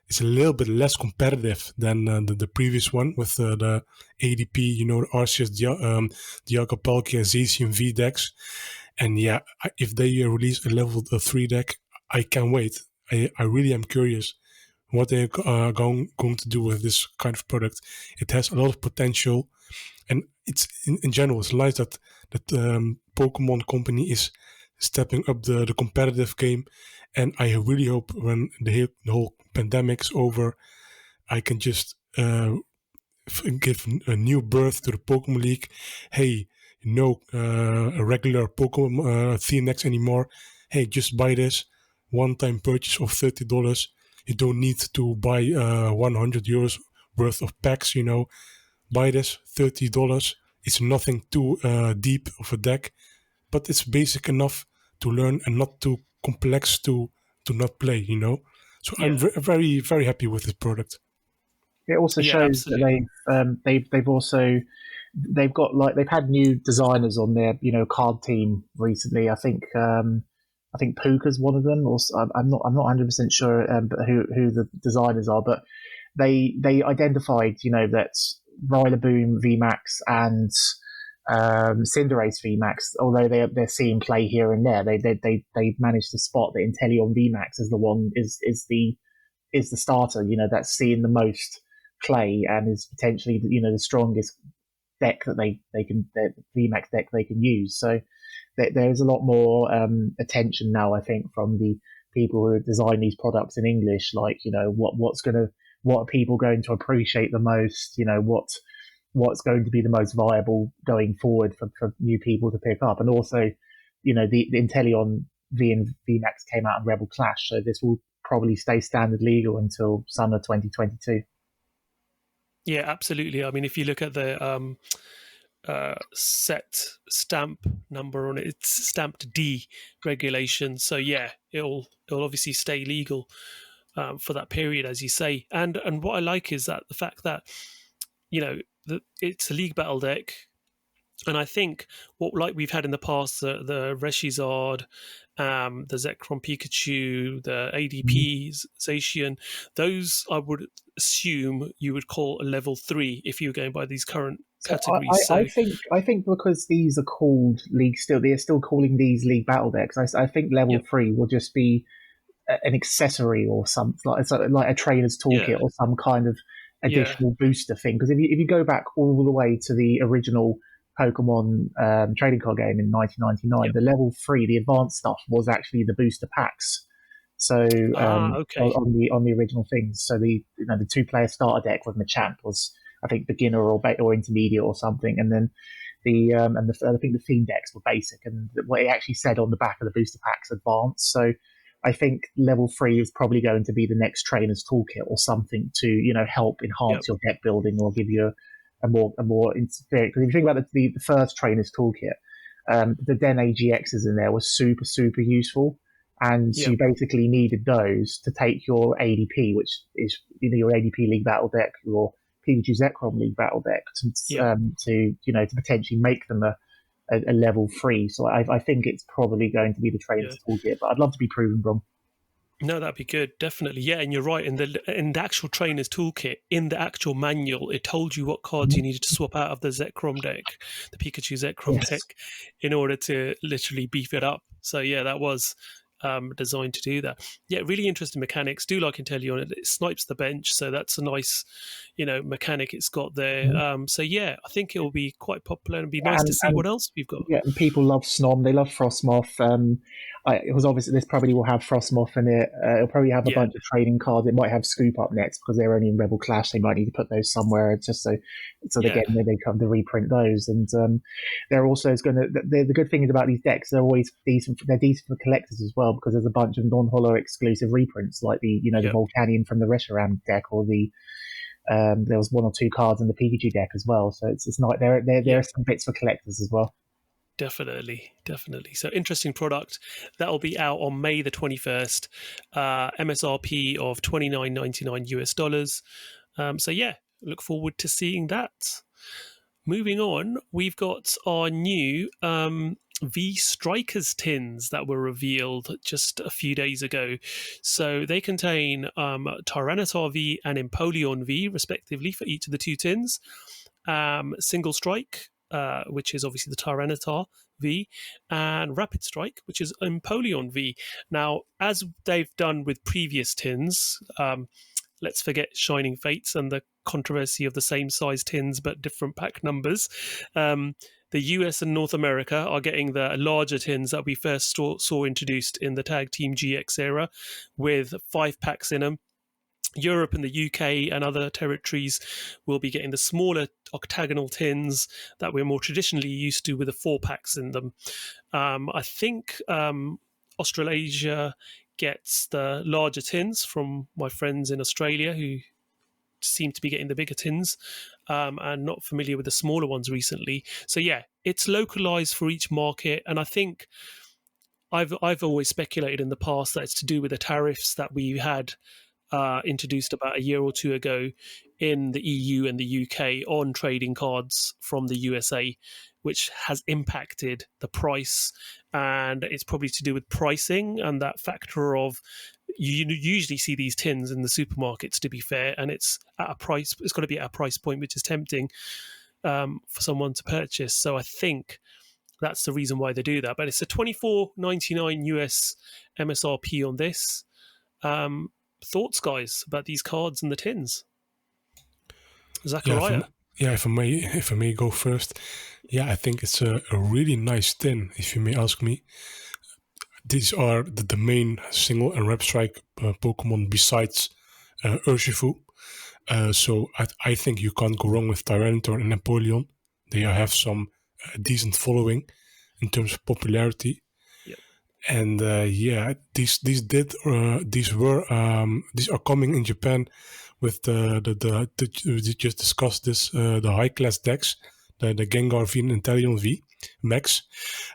It's a little bit less competitive than the previous one with the ADP, the Arceus, Dialga-Palkia, Zacian V decks. And yeah, if they release a level 3 deck, I can't wait. I really am curious what they're going to do with this kind of product. It has a lot of potential. And it's in general, it's nice that Pokemon Company is stepping up the competitive game. And I really hope when the whole pandemic's over, I can just give a new birth to the Pokemon League. Hey, no a regular Pokemon theme decks anymore. Hey, just buy this one-time purchase of $30. You don't need to buy 100 euros worth of packs. Buy this $30. It's nothing too deep of a deck, but it's basic enough to learn and not too complex to not play. So yeah. I'm very, very happy with this product. It also shows that they've had new designers on their card team recently. I think Puka's one of them, or I'm not 100% sure who the designers are, but they identified that Rillaboom VMAX and Cinderace VMAX, although they're seeing play here and there, they managed to spot that Inteleon VMAX is the one is the starter, that's seeing the most play and is potentially the strongest deck that the VMAX deck they can use. So there's a lot more attention now, I think, from the people who design these products in English, like what are people going to appreciate the most, what's going to be the most viable going forward for new people to pick up. And also, the Inteleon V and VMAX came out in Rebel Clash, so this will probably stay standard legal until summer 2022. Yeah, absolutely. I mean, if you look at the set stamp number on it, it's stamped D regulation. So yeah, it'll obviously stay legal for that period, as you say. And what I like is that the fact that it's a league battle deck. And I think what like we've had in the past, the Reshizard, the Zekrom Pikachu, the ADP Zacian, those I would assume you would call a level 3 if you were going by these current categories. I think because these are called league still, they're still calling these league battle decks. I think level 3 will just be an accessory or something like a trainer's toolkit or some kind of additional booster thing. Because if you go back all the way to the original Pokemon trading card game in 1999, the level 3, the advanced stuff, was actually the booster packs. So on the original things, so the 2-player starter deck with Machamp was, I think, beginner or intermediate or something, and then I think the theme decks were basic, and what it actually said on the back of the booster packs, advanced. So I think level 3 is probably going to be the next trainer's toolkit or something to help enhance your deck building or give you a more experience. Because if you think about the first trainer's toolkit, the Den AGXs in there were super, super useful. And you basically needed those to take your ADP, which is your ADP League Battle deck, your Pikachu Zekrom League Battle deck, to potentially make them a level 3. So I think it's probably going to be the trainer's toolkit, but I'd love to be proven wrong. No, that'd be good, definitely. Yeah, and you're right. In the actual trainer's toolkit, in the actual manual, it told you what cards you needed to swap out of the Zekrom deck, the Pikachu Zekrom deck, in order to literally beef it up. So yeah, that was designed to do that. Yeah, really interesting mechanics. Do like Inteleon. It snipes the bench, so that's a nice, mechanic it's got there. So yeah, I think it will be quite popular and be nice to see what else we've got. Yeah, and people love Snom. They love Frostmoth. It was obviously this probably will have Frostmoth in it. It'll probably have a bunch of trading cards. It might have Scoop Up next because they're only in Rebel Clash. They might need to put those somewhere just so they come to reprint those. And they're also going to. The good thing is about these decks, they're always decent. They're decent for collectors as well because there's a bunch of non-holo exclusive reprints like the Volcanion from the Reshiram deck, or the there was 1 or 2 cards in the Pikachu deck as well. So it's not there are some bits for collectors as well. Definitely. So interesting product. That'll be out on May the 21st. MSRP of $29.99 US. So yeah, look forward to seeing that. Moving on, we've got our new V Strikers tins that were revealed just a few days ago. So they contain Tyranitar V and Inteleon V, respectively, for each of the 2 tins. Single Strike, which is obviously the Tyranitar V, and Rapid Strike, which is Inteleon V. Now, as they've done with previous tins, let's forget Shining Fates and the controversy of the same size tins but different pack numbers. The US and North America are getting the larger tins that we first saw introduced in the Tag Team GX era, with 5 packs in them. Europe and the UK and other territories will be getting the smaller octagonal tins that we're more traditionally used to, with the 4 packs in them. I think Australasia gets the larger tins from my friends in Australia, who seem to be getting the bigger tins, and not familiar with the smaller ones recently. So yeah, it's localized for each market, and I think I've always speculated in the past that it's to do with the tariffs that we had introduced about a year or 2 ago in the EU and the UK on trading cards from the USA, which has impacted the price. And it's probably to do with pricing and that factor of, you usually see these tins in the supermarkets, to be fair, and it's at a price. It's got to be at a price point which is tempting for someone to purchase. So I think that's the reason why they do that. But it's a $24.99 US MSRP on this. Thoughts, guys, about these cards and the tins? Zakariya? If I may go first. Yeah, I think it's a really nice tin, if you may ask me. These are the main single and Rep Strike Pokemon besides Urshifu. So I think you can't go wrong with Tyranitar and Inteleon. They have some decent following in terms of popularity. Yep. And these are coming in Japan with the we just discussed this, the high class decks, the Gengar V and Inteleon V Max,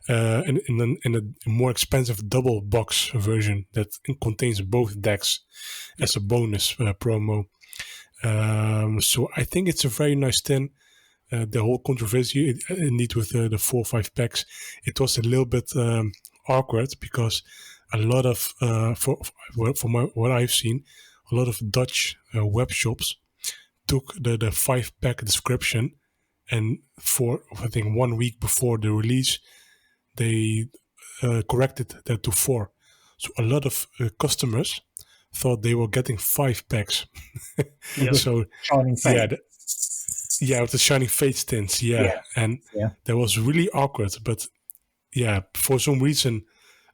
and in a more expensive double box version that contains both decks as a bonus promo. So I think it's a very nice tin. The whole controversy, indeed, with the 4 or 5 packs, it was a little bit awkward because a lot of, what I've seen, a lot of Dutch web shops took the 5-pack description, and for, I think, 1 week before the release, they corrected that to 4. So a lot of customers thought they were getting 5 packs. So Shining Fate. With the Shining Fates tints, and that was really awkward. But for some reason,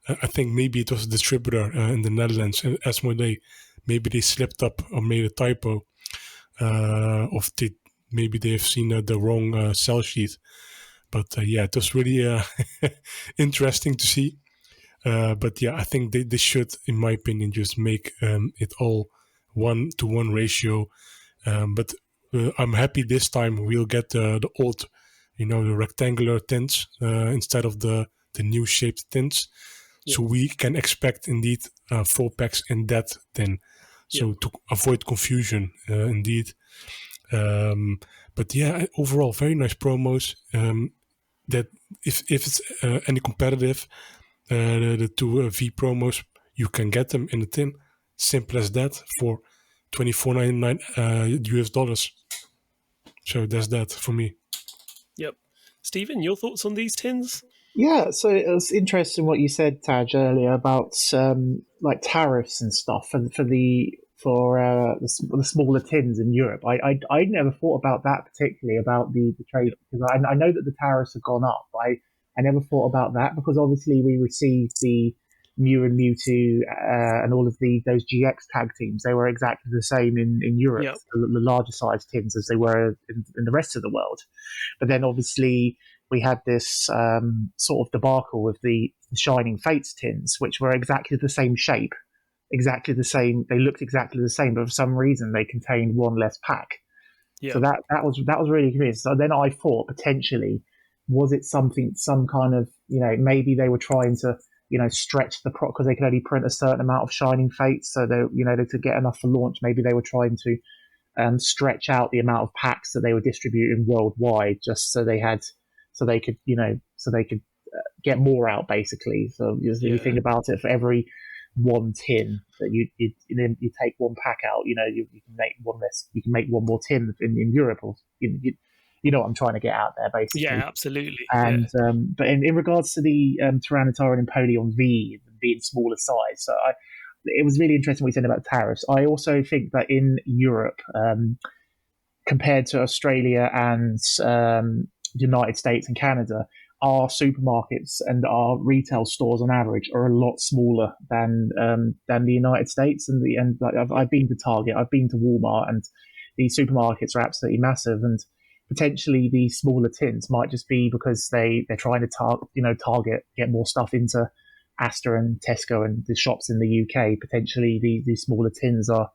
I think maybe it was a distributor in the Netherlands, Asmodee, maybe they slipped up or made a typo, maybe they've seen the wrong sell sheet. But it was really interesting to see. But I think they should, in my opinion, just make it all 1-to-1 ratio. But I'm happy this time we'll get the old, the rectangular tints instead of the new shaped tints. So we can expect indeed 4 packs in that tin. So to avoid confusion, indeed. But overall, very nice promos. That if it's any competitive, the 2 V promos, you can get them in a tin. Simple as that for $24.99 US. So that's that for me. Yep. Stephen, your thoughts on these tins? Yeah, so it was interesting what you said, Taj, earlier about like tariffs and stuff, and for the smaller tins in Europe. I never thought about that particularly, about the trade, because I know that the tariffs have gone up. But I never thought about that because obviously we received the Mew and Mewtwo and all of those GX tag teams. They were exactly the same in Europe, the larger size tins, as they were in the rest of the world. But then obviously we had this sort of debacle with the Shining Fates tins, which were exactly the same shape, exactly the same. They looked exactly the same, but for some reason they contained 1 less pack. So that was really curious. So then I thought potentially, was it some kind of, maybe they were trying to, stretch the because they could only print a certain amount of Shining Fates, so they, to get enough for launch, maybe they were trying to stretch out the amount of packs that they were distributing worldwide, just so they could get more out, basically. So you think about it, for every 1 tin that you take 1 pack out, you can make 1 less. You can make 1 more tin in Europe, or you know what I'm trying to get out there, basically. Yeah, absolutely. And but in regards to the Tyranitar and Empoleon V being smaller size, so it was really interesting what you said about tariffs. I also think that in Europe, compared to Australia and United States and Canada, our supermarkets and our retail stores on average are a lot smaller than the United States. And I've been to Target, I've been to Walmart, and these supermarkets are absolutely massive. And potentially the smaller tins might just be because they're trying to target, get more stuff into Asda and Tesco and the shops in the UK. Potentially these smaller tins are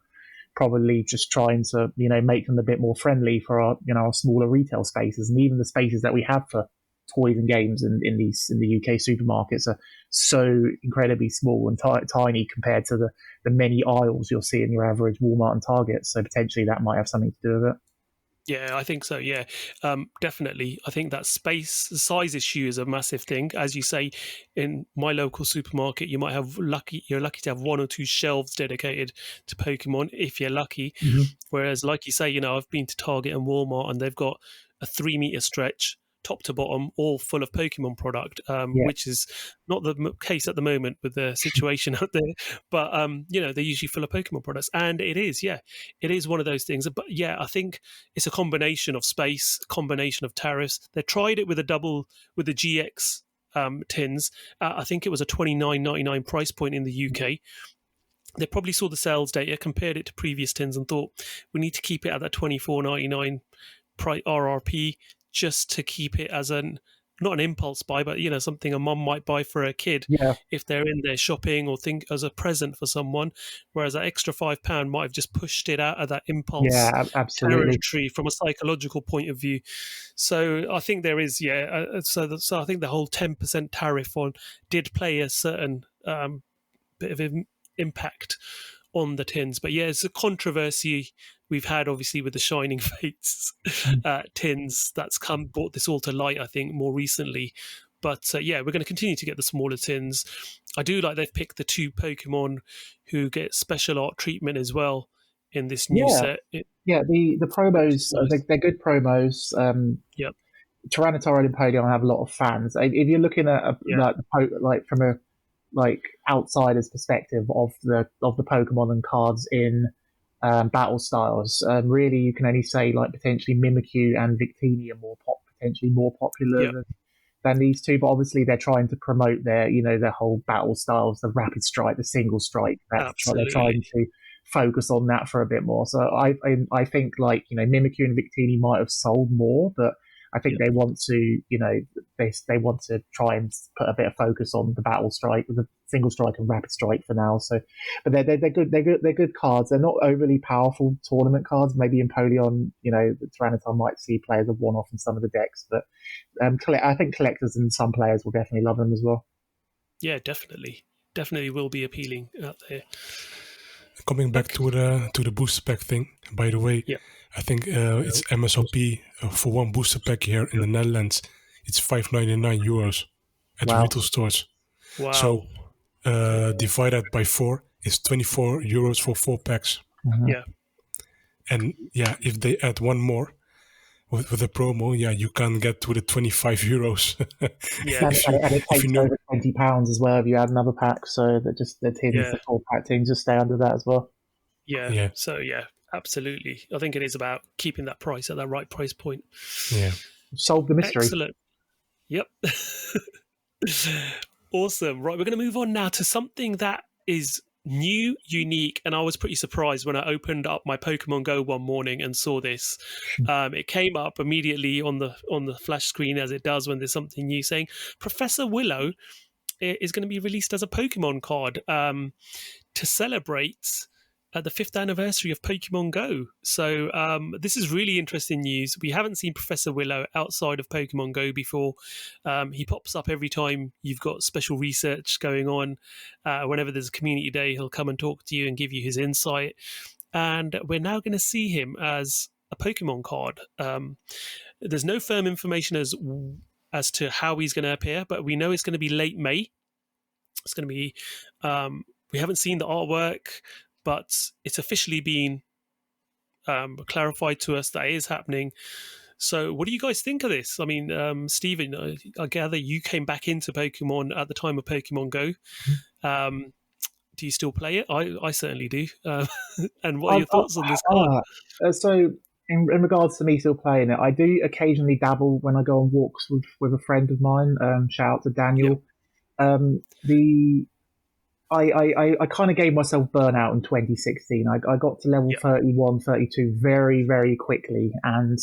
probably just trying to make them a bit more friendly for our our smaller retail spaces, and even the spaces that we have for toys and games in the UK supermarkets are so incredibly small and tiny compared to the many aisles you'll see in your average Walmart and Target. So potentially that might have something to do with it. Yeah, I think so. Yeah, definitely. I think that size issue is a massive thing. As you say, in my local supermarket, you're lucky to have 1 or 2 shelves dedicated to Pokemon if you're lucky. Mm-hmm. Whereas, like you say, I've been to Target and Walmart, and they've got a 3-meter stretch, top to bottom, all full of Pokemon product, which is not the case at the moment with the situation out there. But they're usually full of Pokemon products, and it is one of those things. But I think it's a combination of space, combination of tariffs. They tried it with the GX tins. I think it was a $29.99 price point in the UK. They probably saw the sales data, compared it to previous tins, and thought we need to keep it at that $24.99 RRP, just to keep it as an not an impulse buy, but something a mum might buy for a kid Yeah, if they're in there shopping or think as a present for someone. Whereas that extra £5 might have just pushed it out of that impulse absolutely. territory from a psychological point of view. So I think there is, so I think the whole 10% tariff did play a certain bit of impact on the tins. But yeah, it's a controversy we've had obviously with the Shining Fates tins that's brought this all to light, I think, more recently. But we're going to continue to get the smaller tins. I do like they've picked the 2 Pokemon who get special art treatment as well in this new set. The promos, nice. they're good promos. Yep. Tyranitar and Inteleon have a lot of fans. If you're looking at like from a outsider's perspective of the Pokemon and cards in battle styles, really you can only say like potentially Mimikyu and Victini are potentially more popular than these two. But obviously they're trying to promote their whole battle styles, the Rapid Strike, the Single Strike. They're trying to focus on that for a bit more. So I think like Mimikyu and Victini might have sold more, but I think they want to, they want to try and put a bit of focus on the Battle Strike, the Single Strike and Rapid Strike for now. So, but they're good. They're good cards. They're not overly powerful tournament cards. Maybe in Polion, the Tyranitar might see players of one-off in some of the decks, but I think collectors and some players will definitely love them as well. Yeah, definitely will be appealing out there. Coming back to the booster pack thing, by the way, I think it's MSRP for one booster pack here in the Netherlands. It's €5.99 at retail stores. Wow. So divided by 4 is €24 for 4 packs. Mm-hmm. Yeah. And if they add one more with a promo, you can get to the €25. And it takes over £20 as well if you add another pack. So that the tins, the 4-pack tins, just stay under that as well. Yeah. So absolutely. I think it is about keeping that price at that right price point. Yeah. Solve the mystery. Excellent. Yep. Awesome. Right, we're going to move on now to something that is new, unique, and I was pretty surprised when I opened up my Pokemon Go one morning and saw this. It came up immediately on the flash screen, as it does when there's something new, saying Professor Willow is going to be released as a Pokemon card to celebrate the 5th anniversary of Pokemon Go. So this is really interesting news. We haven't seen Professor Willow outside of Pokemon Go before. He pops up every time you've got special research going on. Whenever there's a community day, he'll come and talk to you and give you his insight. And we're now going to see him as a Pokemon card. There's no firm information as to how he's going to appear, but we know it's going to be late May. It's going to be... we haven't seen the artwork, but it's officially been clarified to us that it is happening. So what do you guys think of this? I mean, Stephen, I gather you came back into Pokemon at the time of Pokemon Go. Do you still play it? I certainly do. And what are your thoughts on this card? So in regards to me still playing it, I do occasionally dabble when I go on walks with a friend of mine. Shout out to Daniel. Yep. I kind of gave myself burnout in 2016. I got to level 31, 32 very, very quickly. And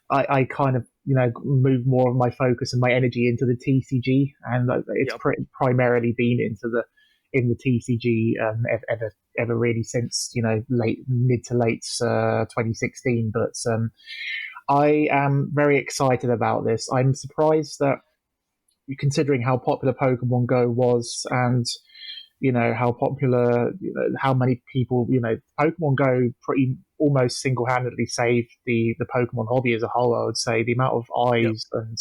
I kind of, moved more of my focus and my energy into the TCG. And it's primarily been in the TCG ever really since, mid to late 2016. But I am very excited about this. I'm surprised that, considering how popular Pokemon Go was and how popular, how many people, Pokemon Go almost single-handedly saved the Pokemon hobby as a whole. I would say the amount of eyes and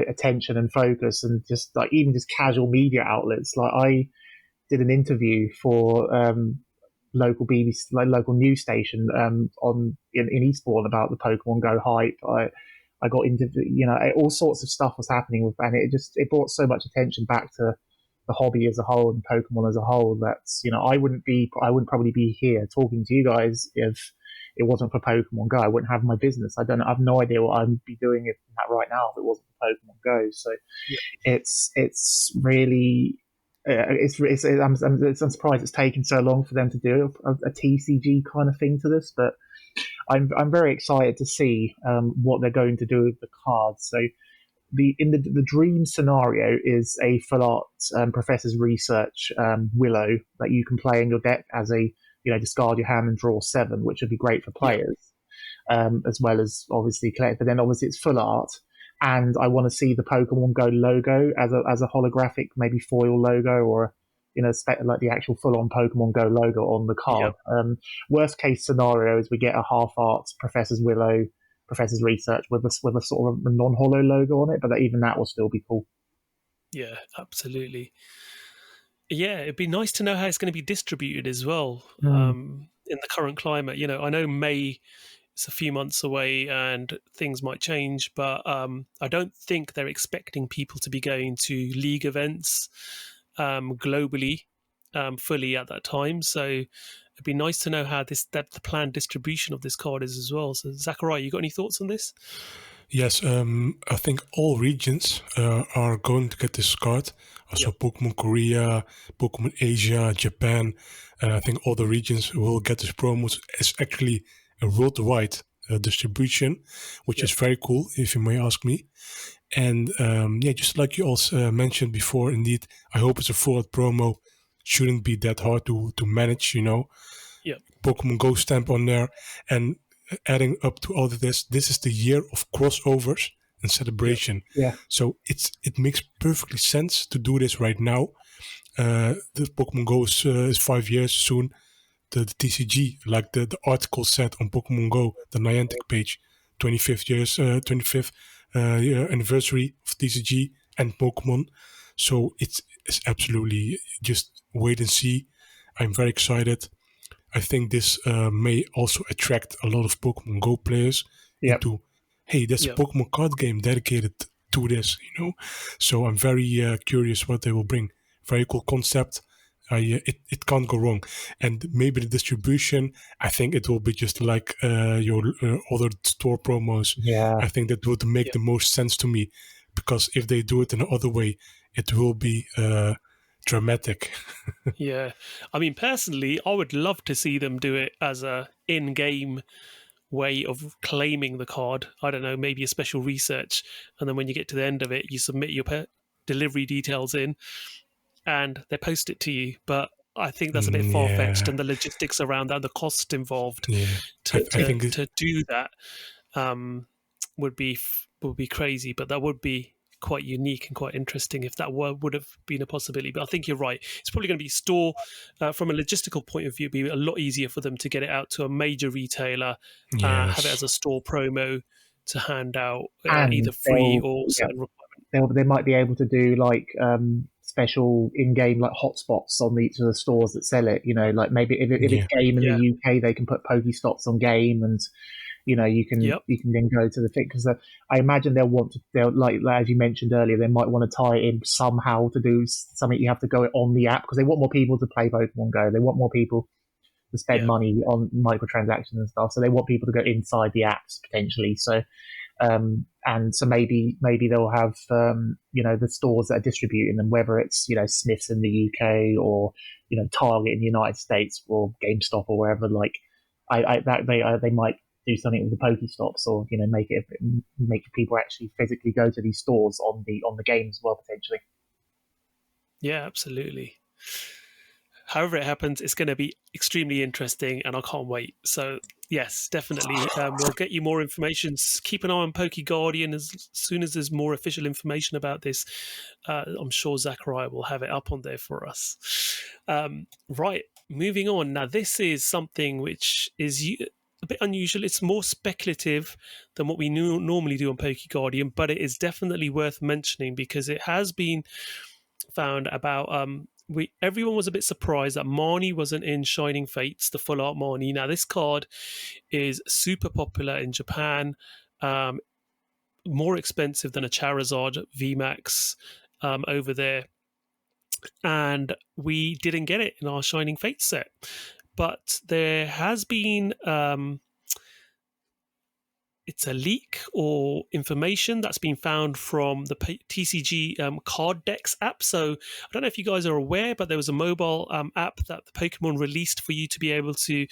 attention and focus, and just like even just casual media outlets. Like I did an interview for local BBC, local news station in Eastbourne about the Pokemon Go hype. I got into all sorts of stuff was happening with, and it brought so much attention back to the hobby as a whole and Pokemon as a whole. That's I wouldn't probably be here talking to you guys if it wasn't for Pokemon Go. I wouldn't have my business. I have no idea what I'd be doing right now if it wasn't for Pokemon Go. So it's really I'm surprised it's taken so long for them to do a TCG kind of thing to this, but I'm very excited to see what they're going to do with the cards. So the dream scenario is a full art Professor's Research Willow that you can play in your deck as a discard your hand and draw 7, which would be great for players, as well as obviously collect. But then obviously it's full art, and I want to see the Pokemon Go logo as a holographic, maybe foil logo, or like the actual full-on Pokemon Go logo on the card. Worst case scenario is we get a half-art Professor's Willow, Professor's Research with a sort of a non-holo logo on it, but even that will still be cool. Yeah, absolutely. Yeah, it'd be nice to know how it's going to be distributed as well in the current climate. I know May is a few months away and things might change, but I don't think they're expecting people to be going to league events globally fully at that time. So it'd be nice to know how the planned distribution of this card is as well. So Zakariya, you got any thoughts on this? Yes, I think all regions are going to get this card. Also, Pokemon Korea, Pokemon Asia, Japan. I think all the regions will get this promo. It's actually a worldwide distribution, which is very cool, if you may ask me. And just like you also mentioned before, indeed, I hope it's a full-out promo. Shouldn't be that hard to manage, Yeah. Pokemon Go stamp on there. And adding up to all of this is the year of crossovers and celebration. Yeah. So it makes perfectly sense to do this right now. The Pokemon Go is 5 years soon. The TCG, like the article said on Pokemon Go, the Niantic page, 25th anniversary of TCG and Pokemon. So it's absolutely just wait and see. I'm very excited. I think this may also attract a lot of Pokemon Go players into, hey, there's a Pokemon card game dedicated to this, So I'm very curious what they will bring. Very cool concept. It can't go wrong. And maybe the distribution, I think it will be just like your other store promos. Yeah. I think that would make the most sense to me, because if they do it in another way, it will be dramatic. Yeah. I mean, personally, I would love to see them do it as a in-game way of claiming the card. I don't know, maybe a special research. And then when you get to the end of it, you submit your delivery details in and they post it to you. But I think that's a bit far-fetched, and the logistics around that, the cost involved to do that would be crazy. But that would be quite unique and quite interesting if that would have been a possibility. But I think you're right. It's probably going to be from a logistical point of view, it'd be a lot easier for them to get it out to a major retailer, have it as a store promo to hand out either free or certain requirement. They might be able to do like special in-game like hotspots on each of the stores that sell it. Like maybe if it's Game in the UK, they can put Pokestops on Game, and you can then go to the thing, because I imagine they'll like as you mentioned earlier, they might want to tie it in somehow to do something. You have to go on the app because they want more people to play Pokemon Go. They want more people to spend money on microtransactions and stuff. So they want people to go inside the apps potentially. So and so maybe they'll have the stores that are distributing them, whether it's Smiths in the UK or Target in the United States or GameStop or wherever. Like they might do something with the Pokestops, or make people actually physically go to these stores on the game as well, potentially. Yeah, absolutely. However it happens, it's going to be extremely interesting, and I can't wait. So yes, definitely, we'll get you more information. Keep an eye on PokeGuardian. As soon as there's more official information about this, I'm sure Zakariya will have it up on there for us. Right, moving on. Now, this is something which is a bit unusual. It's more speculative than what we normally do on PokeGuardian, but it is definitely worth mentioning because it has been found about... everyone was a bit surprised that Marnie wasn't in Shining Fates, the full art Marnie. Now, this card is super popular in Japan, more expensive than a Charizard VMAX over there. And we didn't get it in our Shining Fates set. But there has been... it's a leak or information that's been found from the TCG Card Decks app. So I don't know if you guys are aware, but there was a mobile app that the Pokemon released for you to be able to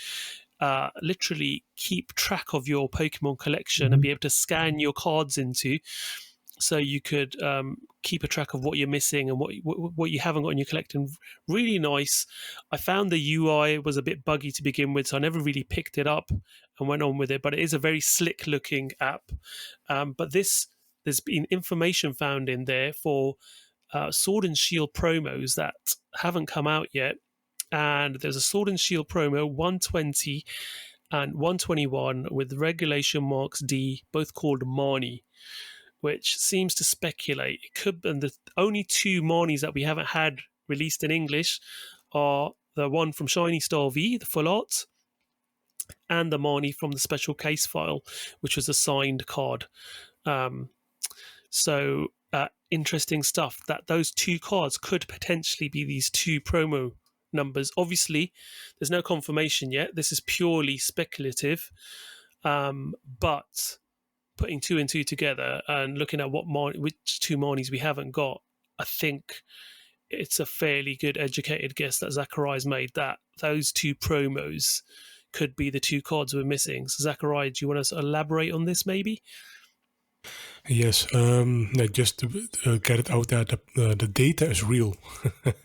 literally keep track of your Pokemon collection and be able to scan your cards into. so you could keep a track of what you're missing and what you haven't got in your collection. Really nice. I found the UI was a bit buggy to begin with, so I never really picked it up and went on with it, but it is a very slick looking app. But there's been information found in there for Sword and Shield promos that haven't come out yet. And there's a Sword and Shield promo 120 and 121 with regulation marks D, both called Marnie, which seems to speculate it could. And the only two Marnies that we haven't had released in English are the one from Shiny Star V, the full art, and the Marnie from the special case file, which was a signed card. So interesting stuff that those two cards could potentially be these two promo numbers. Obviously, there's no confirmation yet. This is purely speculative, but putting two and two together and looking at which two Marnies we haven't got, I think it's a fairly good educated guess that Zakariya's made that those two promos could be the two cards we're missing. So Zakariya, do you want to elaborate on this maybe? Yes, just to get it out there, the data is real.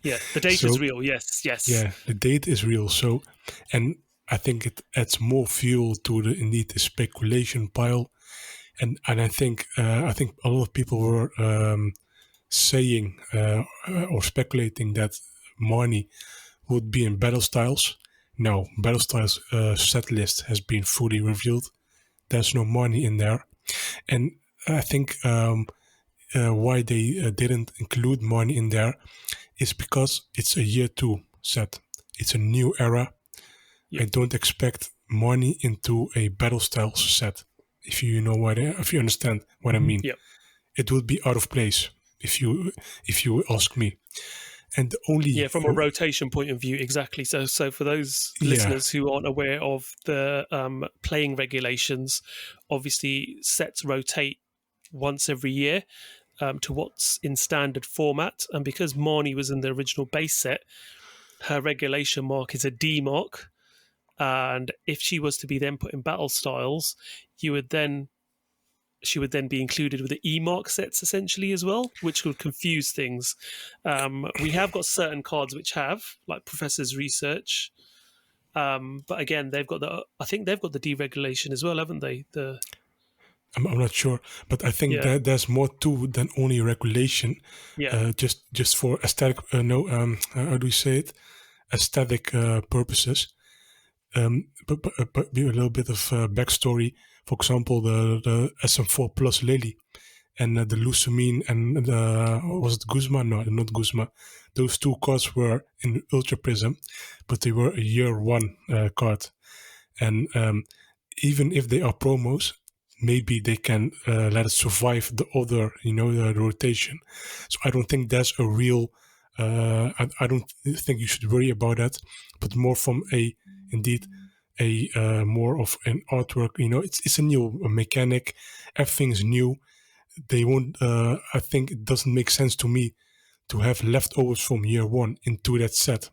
Yeah, the data is real. Yes. Yeah, the data is real. So, and I think it adds more fuel to the speculation pile. And I think a lot of people were saying or speculating that Marnie would be in Battle Styles. No, Battle Styles set list has been fully revealed. There's no Marnie in there, and I think why they didn't include Marnie in there is because it's a year 2 set. It's a new era. Yep. I don't expect Marnie into a Battle Styles set. If you understand what I mean, yep. It would be out of place if you ask me. And from a rotation point of view, exactly. So for those listeners who aren't aware of the playing regulations, obviously sets rotate once every year to what's in standard format. And because Marnie was in the original base set, her regulation mark is a D mark. And if she was to be then put in Battle Styles, she would then be included with the E mark sets essentially as well, which would confuse things. We have got certain cards which have, like Professor's Research, but again, I think they've got the deregulation as well, haven't they? I'm not sure, but I think that there's more to than only regulation. Yeah. Just for aesthetic, how do we say it? Aesthetic purposes. But a little bit of backstory. For example, the SM4 Plus Lily and the Lucamine and was it Guzma? No, not Guzma. Those two cards were in Ultra Prism, but they were a year 1 card. And even if they are promos, maybe they can let it survive the other, the rotation. So I don't think that's a real. I don't think you should worry about that, but more from more of an artwork. It's a new mechanic. Everything's new. They won't. I think it doesn't make sense to me to have leftovers from year 1 into that set.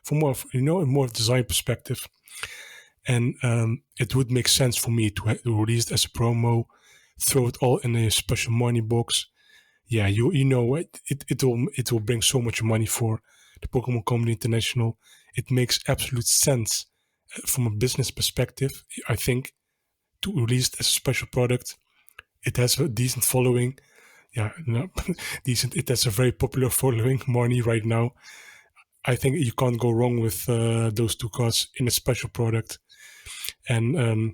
From more of a more design perspective, and it would make sense for me to release it as a promo, throw it all in a special money box. Yeah, it will bring so much money for the Pokemon Company International. It makes absolute sense from a business perspective, I think, to release it as a special product. It has a decent following. Yeah, decent. It has a very popular following, Marnie, right now. I think you can't go wrong with those two cards in a special product. And I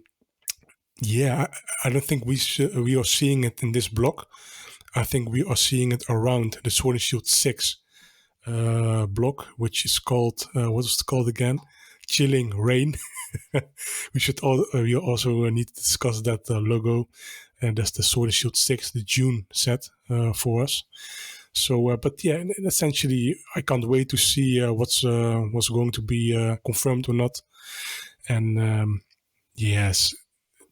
don't think we are seeing it in this block. I think we are seeing it around the Sword and Shield 6 block, which is called, what was it called again? Chilling Rain. We also need to discuss that logo. And that's the Sword and Shield 6, the June set for us. So, but yeah, essentially, I can't wait to see what's going to be confirmed or not. And yes,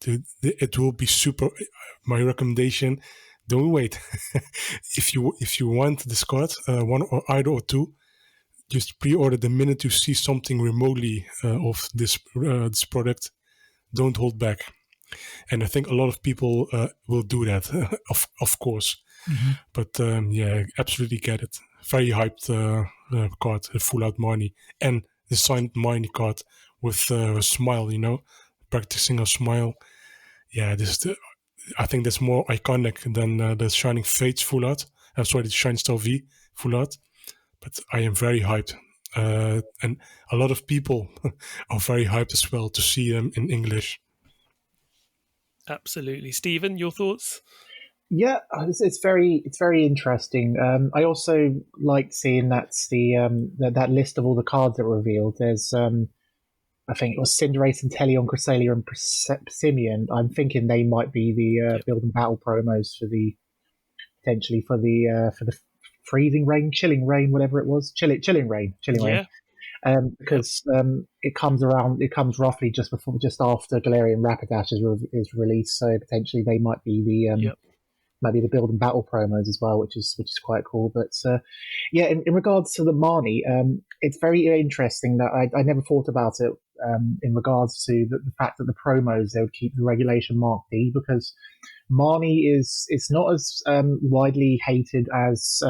it will be super. My recommendation: don't wait. If you want this card, one or either or two, just pre-order the minute you see something remotely of this product. Don't hold back. And I think a lot of people will do that, of course. Mhm. But yeah, absolutely get it. Very hyped card, the full out Marnie, and the signed Marnie card with a smile. Practicing a smile. Yeah, I think that's more iconic than the Shining Fates full art. Sorry, the Shining Star V full art. But I am very hyped. And a lot of people are very hyped as well to see them in English. Absolutely. Stephen, your thoughts? Yeah, it's very interesting. I also liked seeing that list of all the cards that were revealed. There's I think it was Cinderace, Inteleon, Cresselia, and Simeon. I'm thinking they might be the build and battle promos potentially for the freezing rain, chilling rain, whatever it was, chilling rain. Because it comes roughly just after Galarian Rapidash is released, so potentially they might be the build and battle promos as well, which is quite cool. But yeah, in regards to the Marnie, it's very interesting that I never thought about it in regards to the fact that the promos, they would keep the regulation Mark D, because Marnie it's not as widely hated as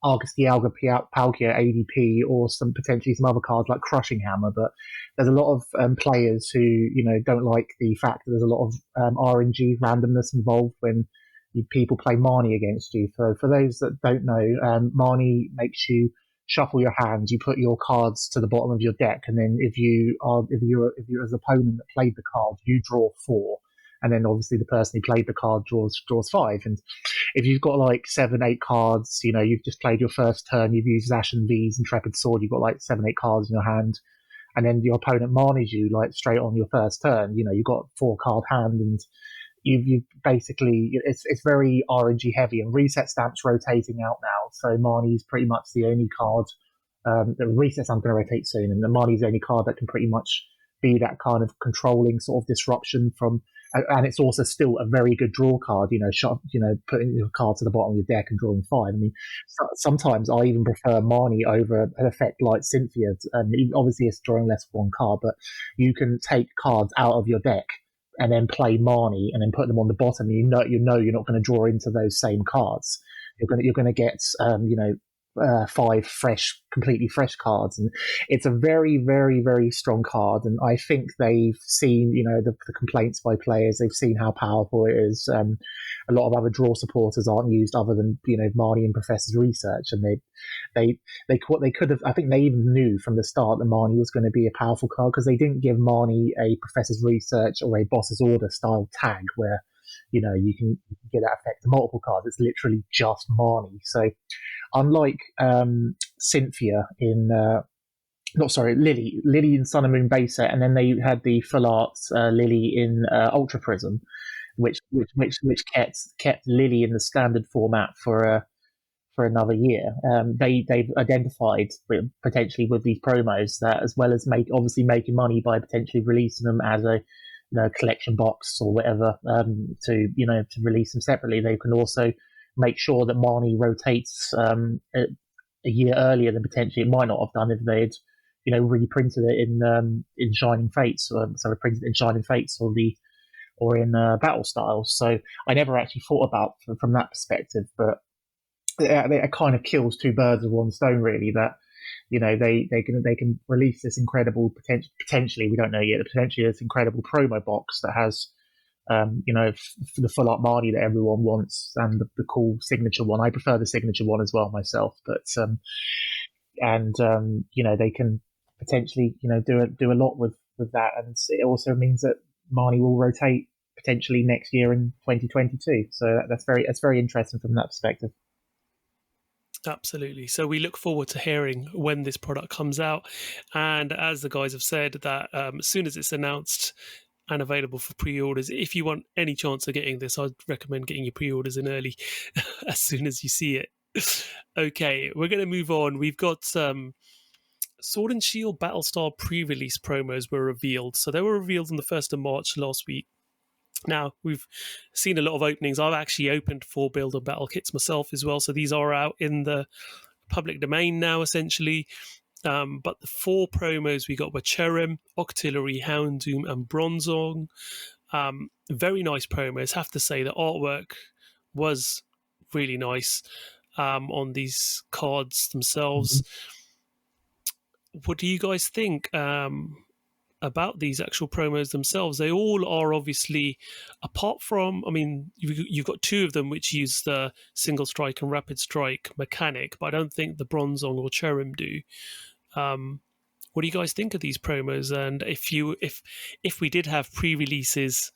Argus Dialga Palkia ADP, or potentially some other cards like Crushing Hammer, but there's a lot of players who don't like the fact that there's a lot of RNG randomness involved when people play Marnie against you. For those that don't know, Marnie makes you shuffle your hands. You put your cards to the bottom of your deck, and then if you're as opponent that played the card, you draw 4. And then obviously the person who played the card draws 5. And if you've got like 7, 8 cards, you've just played your first turn, you've used Ashen V's, Intrepid Sword, you've got like 7, 8 cards in your hand, and then your opponent Marnies you like straight on your first turn, you've got 4 card hand, and you basically, it's very RNG heavy, and reset stamps rotating out now, so Marnie's pretty much the only card. The reset stamp's going to rotate soon, and the Marnie's the only card that can pretty much be that kind of controlling sort of disruption from. And it's also still a very good draw card, putting your card to the bottom of your deck and drawing 5. I mean, sometimes I even prefer Marnie over an effect like Cynthia. Obviously, it's drawing less for one card, but you can take cards out of your deck and then play Marnie and then put them on the bottom. You know you're not going to draw into those same cards. You're going to get 5 completely fresh cards, and it's a very, very, very strong card. And I think they've seen, the complaints by players. They've seen how powerful it is. A lot of other draw supporters aren't used other than Marnie and Professor's research, and they could have. I think they even knew from the start that Marnie was going to be a powerful card, because they didn't give Marnie a Professor's research or a Boss's order style tag where you can get that effect to multiple cards. It's literally just Marnie. So unlike Cynthia Lily in Sun and Moon base set, and then they had the full art Lily in Ultra Prism, which kept Lily in the standard format for another year. They've identified potentially with these promos that, as well as obviously making money by potentially releasing them as a collection box or whatever, to release them separately, they can also make sure that Marnie rotates a year earlier than potentially it might not have done if they'd reprinted it in Shining Fates, reprinted it in Shining Fates or in Battle Styles. So I never actually thought about from that perspective, but it kind of kills 2 birds with one stone, really. That they can release this incredible potentially, we don't know yet, potentially this incredible promo box that has for the full art Marnie that everyone wants, and the cool signature one. I prefer the signature one as well myself, but they can potentially do a lot with that, and it also means that Marnie will rotate potentially next year in 2022. So that's very interesting from that perspective. Absolutely. So we look forward to hearing when this product comes out, and as the guys have said, that as soon as it's announced and available for pre-orders, if you want any chance of getting this, I'd recommend getting your pre-orders in early as soon as you see it. Okay, we're going to move on. We've got Sword and Shield Battlestar pre-release promos were revealed. So they were revealed on the 1st of March last week. Now, we've seen a lot of openings. I've actually opened 4 build and battle kits myself as well, so these are out in the public domain now, essentially. But the 4 promos we got were Cherrim, Octillery, Houndoom, and Bronzong. Very nice promos. Have to say the artwork was really nice on these cards themselves. What do you guys think about these actual promos themselves? They all are obviously, apart from, I mean, you've got 2 of them which use the single strike and rapid strike mechanic, but I don't think the Bronzong or Cherrim do. What do you guys think of these promos? And if we did have pre-releases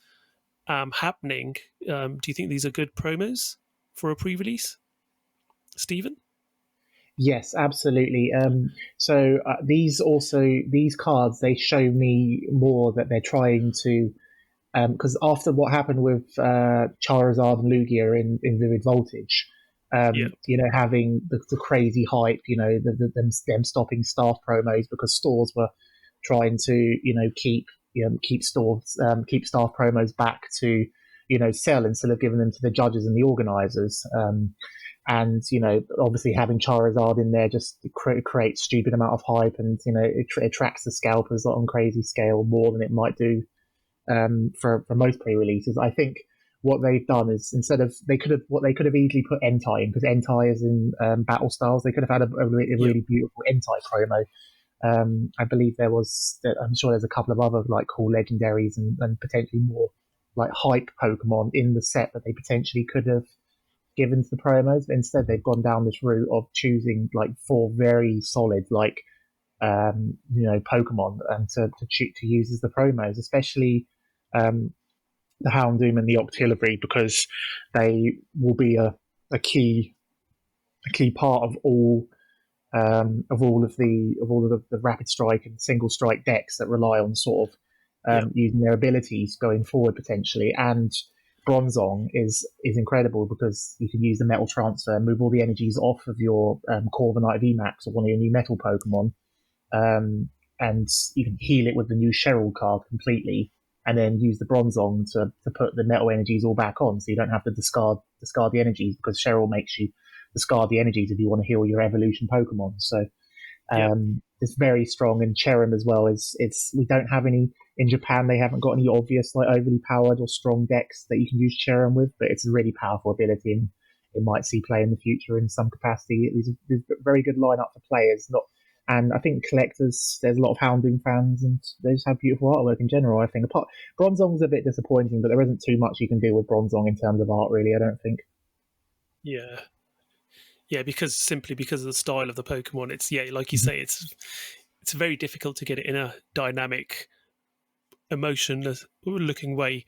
happening, do you think these are good promos for a pre-release, Stephen? Yes, absolutely. So these cards, they show me more that they're trying to, because after what happened with Charizard and Lugia in Vivid Voltage, you know, having the crazy hype, you know, them stopping staff promos because stores were trying to, you know, keep staff promos back to, you know, sell instead of giving them to the judges and the organizers. And, you know, obviously having Charizard in there just creates stupid amount of hype, and, you know, it attracts the scalpers on crazy scale more than it might do for most pre-releases. I think what they've done is, instead of, they could have easily put Entei in, because Entei is in Battle Styles. They could have had a really beautiful Entei promo. I believe I'm sure there's a couple of other like cool legendaries and potentially more like hype Pokemon in the set that they potentially could have given to the promos, but instead they've gone down this route of choosing like 4 very solid, like, you know, Pokemon and to use as the promos, especially the Houndoom and the Octillery, because they will be a key part of all of the rapid strike and single strike decks that rely on sort of using their abilities going forward potentially. And Bronzong is incredible because you can use the metal transfer, move all the energies off of your Corviknight VMAX or one of your new metal Pokemon, and you can heal it with the new Cheryl card completely, and then use the Bronzong to put the metal energies all back on, so you don't have to discard the energies, because Cheryl makes you discard the energies if you want to heal your evolution Pokemon. So it's very strong. And Cherrim as well we don't have any in Japan. They haven't got any obvious like overly powered or strong decks that you can use Cherrim with, but it's a really powerful ability, and it might see play in the future in some capacity. There's a very good lineup for players. And I think collectors, there's a lot of Houndoom fans, and they just have beautiful artwork in general. I think Bronzong's a bit disappointing, but there isn't too much you can do with Bronzong in terms of art, really. I don't think. Yeah, because of the style of the Pokemon, it's like you say, it's very difficult to get it in a dynamic, emotionless looking way.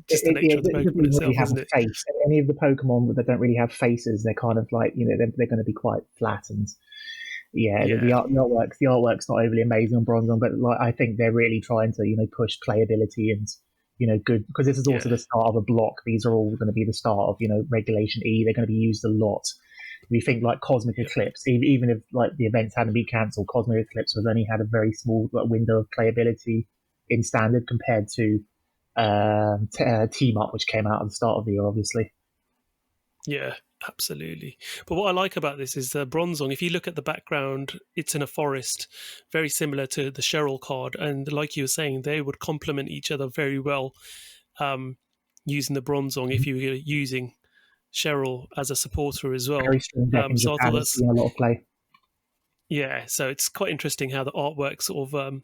Just the nature of the Pokemon itself, isn't it? Face. Any of the Pokemon that don't really have faces, they're kind of like, you know, they're going to be quite flat. And the artwork's not overly amazing on Bronzong, but like, I think they're really trying to, you know, push playability and, you know, good, because this is also the start of a block. These are all going to be the start of, you know, Regulation E. They're going to be used a lot. We think like Cosmic Eclipse, even if like the events hadn't been cancelled, Cosmic Eclipse has only had a very small window of playability in Standard compared to Team Up, which came out at the start of the year, obviously. Yeah, absolutely. But what I like about this is the Bronzong, if you look at the background, it's in a forest, very similar to the Cheryl card. And like you were saying, they would complement each other very well using the Bronzong if you were using Cheryl as a supporter as well. Very strong deck in Japan, has seen a lot of play. Yeah, so it's quite interesting how the artwork sort of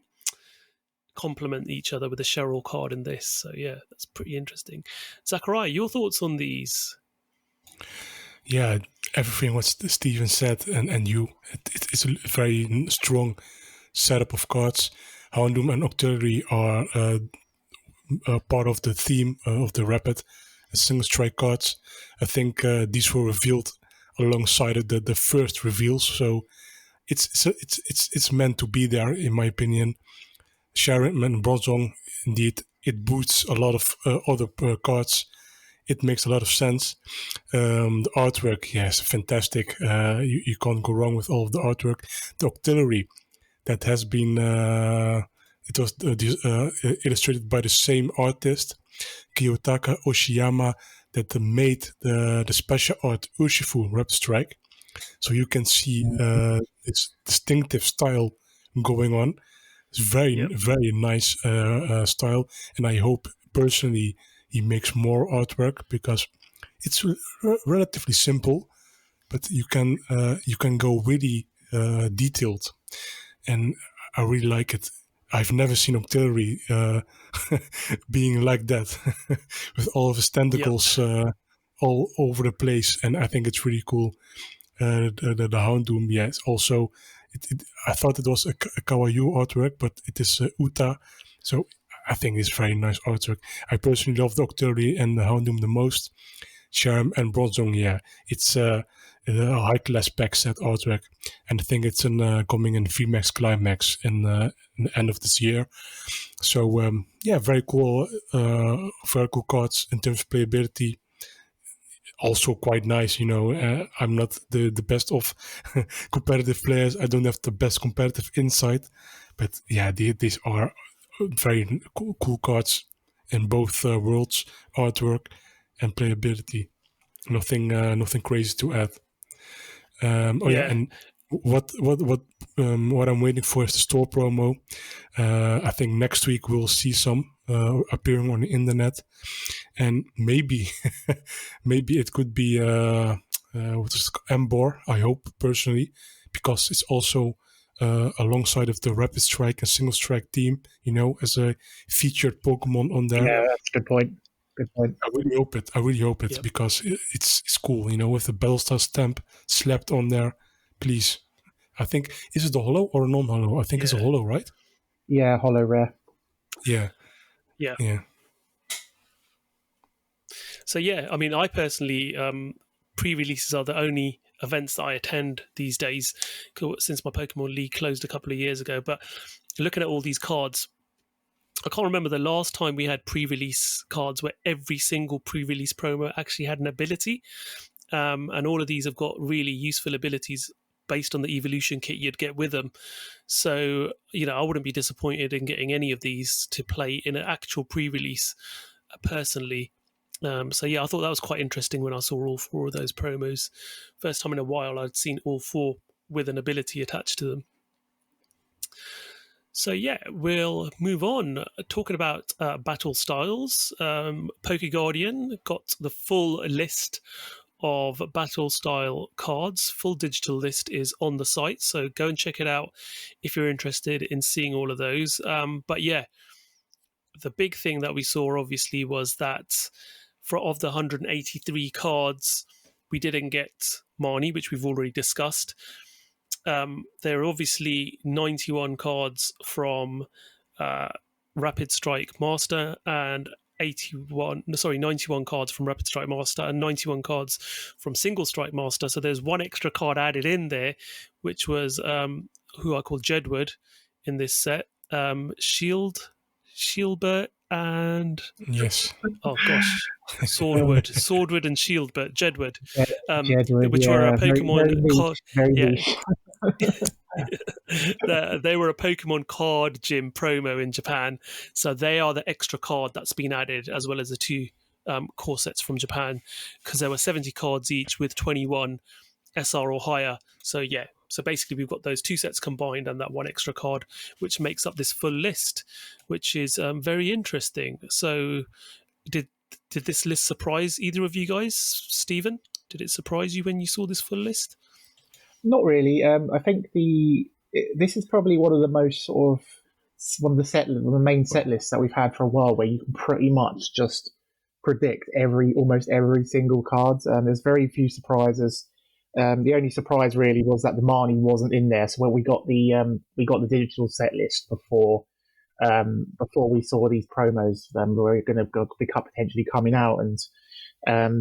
complement each other with the Cheryl card in this. So yeah, that's pretty interesting. Zakariya, your thoughts on these? Yeah, everything what Stephen said and you, it's a very strong setup of cards. Houndoom and Octillery are part of the theme of the Rapid and Single Strike cards. I think these were revealed alongside the first reveals, so it's meant to be there, in my opinion. Cherrim and Bronzong, indeed, it boosts a lot of other cards. It makes a lot of sense. The artwork, yes, fantastic. You can't go wrong with all of the artwork. The Octillery, that has been it was illustrated by the same artist, Kiyotaka Oshiyama, that made the special art Urshifu Rapid Strike. So you can see this distinctive style going on. It's very, very nice style, and I hope personally he makes more artwork because it's relatively simple, but you can go really detailed, and I really like it. I've never seen Octillery being like that with all of his tentacles all over the place, and I think it's really cool. The Houndoom, it's also. I thought it was a Kawaii artwork, but it is Uta, so I think it's very nice artwork. I personally love the Octillery and the Houndoom the most. Charm and Bronzong, it's a high class pack set artwork, and I think it's coming in VMAX Climax in the end of this year. So very cool cards in terms of playability. Also quite nice, I'm not the best of competitive players. I don't have the best competitive insight, but these are very cool cards in both worlds, artwork and playability. Nothing crazy to add. And what I'm waiting for is the store promo. I think next week we'll see some appearing on the internet, and maybe it could be Embor. I hope personally, because it's also alongside of the Rapid Strike and Single Strike team, as a featured Pokemon on there. Yeah, that's a good point. Good point. I really hope it because it's cool, with the Battlestar stamp slapped on there. Please, I think, is it a holo or a non-holo? I think it's a holo, right? Yeah, holo rare. Yeah. So I mean, I personally, pre-releases are the only events that I attend these days since my Pokemon League closed a couple of years ago. But looking at all these cards, I can't remember the last time we had pre-release cards where every single pre-release promo actually had an ability. And all of these have got really useful abilities based on the evolution kit you'd get with them. So, I wouldn't be disappointed in getting any of these to play in an actual pre-release personally. I thought that was quite interesting when I saw all 4 of those promos. First time in a while I'd seen all 4 with an ability attached to them. So we'll move on. Talking about battle styles, PokeGuardian got the full list of battle style cards. Full digital list is on the site, so go and check it out if you're interested in seeing all of those. The big thing that we saw obviously was that of the 183 cards, we didn't get Marnie, which we've already discussed. There are obviously 91 cards from Rapid Strike Master and 91 cards from Rapid Strike Master and 91 cards from Single Strike Master. So there's one extra card added in there, which was who I call Jedward in this set. Shieldbert and Swordwood and Shieldbert, Jedward, which were a Pokemon card. They were a Pokemon card gym promo in Japan, so they are the extra card that's been added, as well as the 2 core sets from Japan, because there were 70 cards each with 21 SR or higher. So basically we've got those 2 sets combined and that 1 extra card, which makes up this full list, which is very interesting. So did this list surprise either of you guys? Stephen, did it surprise you when you saw this full list? Not really. I think this is probably one of the most one of the main set lists that we've had for a while, where you can pretty much just predict almost every single card. There's very few surprises. The only surprise really was that the Marnie wasn't in there. So when we got the digital set list before we saw these promos, were going to be potentially coming out, and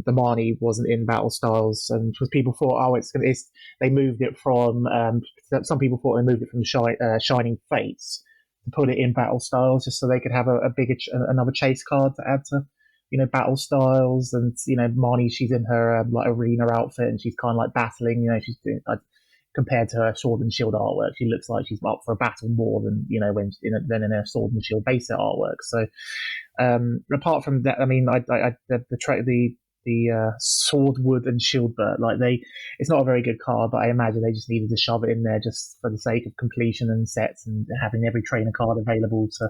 the Marnie wasn't in Battle Styles, and because people thought, they moved it from. Some people thought they moved it from Shining Fates to put it in Battle Styles, just so they could have another chase card to add to, Battle Styles. And Marnie, she's in her arena outfit, and she's kind of like battling. She's doing compared to her Sword and Shield artwork, she looks like she's up for a battle more than than in her Sword and Shield base set artwork. So apart from that, I mean, the Swordwood and Shieldbert. It's not a very good card, but I imagine they just needed to shove it in there just for the sake of completion and sets and having every trainer card available to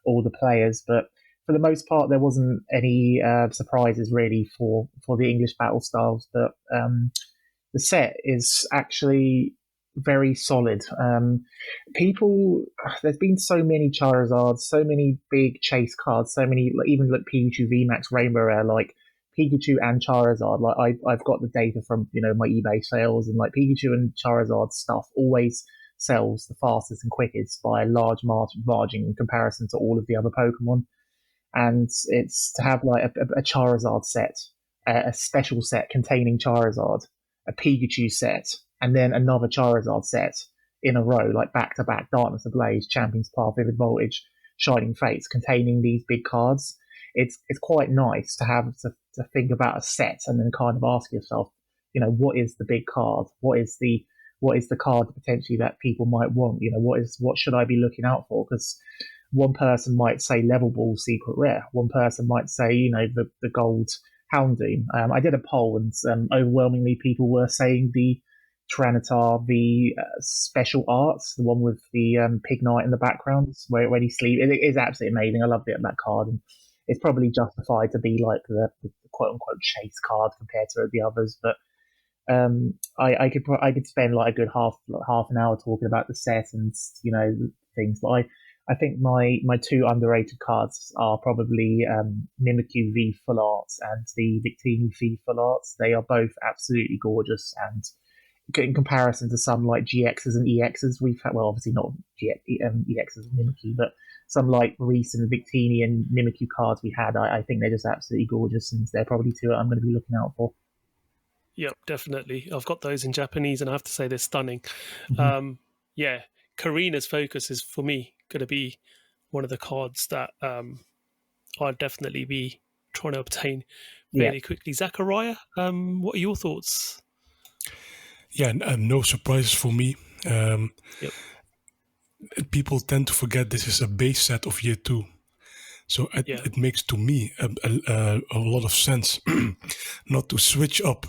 all the players. But for the most part, there wasn't any surprises really for the English battle styles. But the set is actually very solid. There's been so many Charizards, so many big chase cards, so many, even Pikachu VMAX Rainbow Rare, Pikachu and Charizard. I've got the data from my eBay sales, and Pikachu and Charizard stuff always sells the fastest and quickest by a large margin in comparison to all of the other Pokemon. And it's to have a Charizard set, a special set containing Charizard, a Pikachu set, and then another Charizard set in a row, back to back, Darkness Ablaze, Champion's Path, Vivid Voltage, Shining Fates, containing these big cards. It's quite nice to have to think about a set and then kind of ask yourself, what is the big card? What is the card potentially that people might want? What should I be looking out for? Because one person might say Level Ball Secret Rare. One person might say, the gold Houndoom. I did a poll, and overwhelmingly people were saying the Tyranitar V special arts, the one with the Pig Knight in the background where he sleeps. It is absolutely amazing. I love that card, and it's probably justified to be the quote unquote chase card compared to the others. But I could spend a good half an hour talking about the set and things. But I think my two underrated cards are probably Mimikyu V Full Arts and the Victini V Full Arts. They are both absolutely gorgeous, and in comparison to some GXs and EXs we've had, well, obviously not EXs and Mimikyu, but some recent Victini and Mimikyu cards we had, I think they're just absolutely gorgeous, and they're probably two I'm going to be looking out for. Yep, definitely. I've got those in Japanese, and I have to say they're stunning. Mm-hmm. Karina's Focus is, for me, going to be one of the cards that I'd definitely be trying to obtain fairly quickly. Zakariya, what are your thoughts? Yeah, no surprises for me. People tend to forget this is a base set of year 2. So it makes, to me, a lot of sense not to switch up.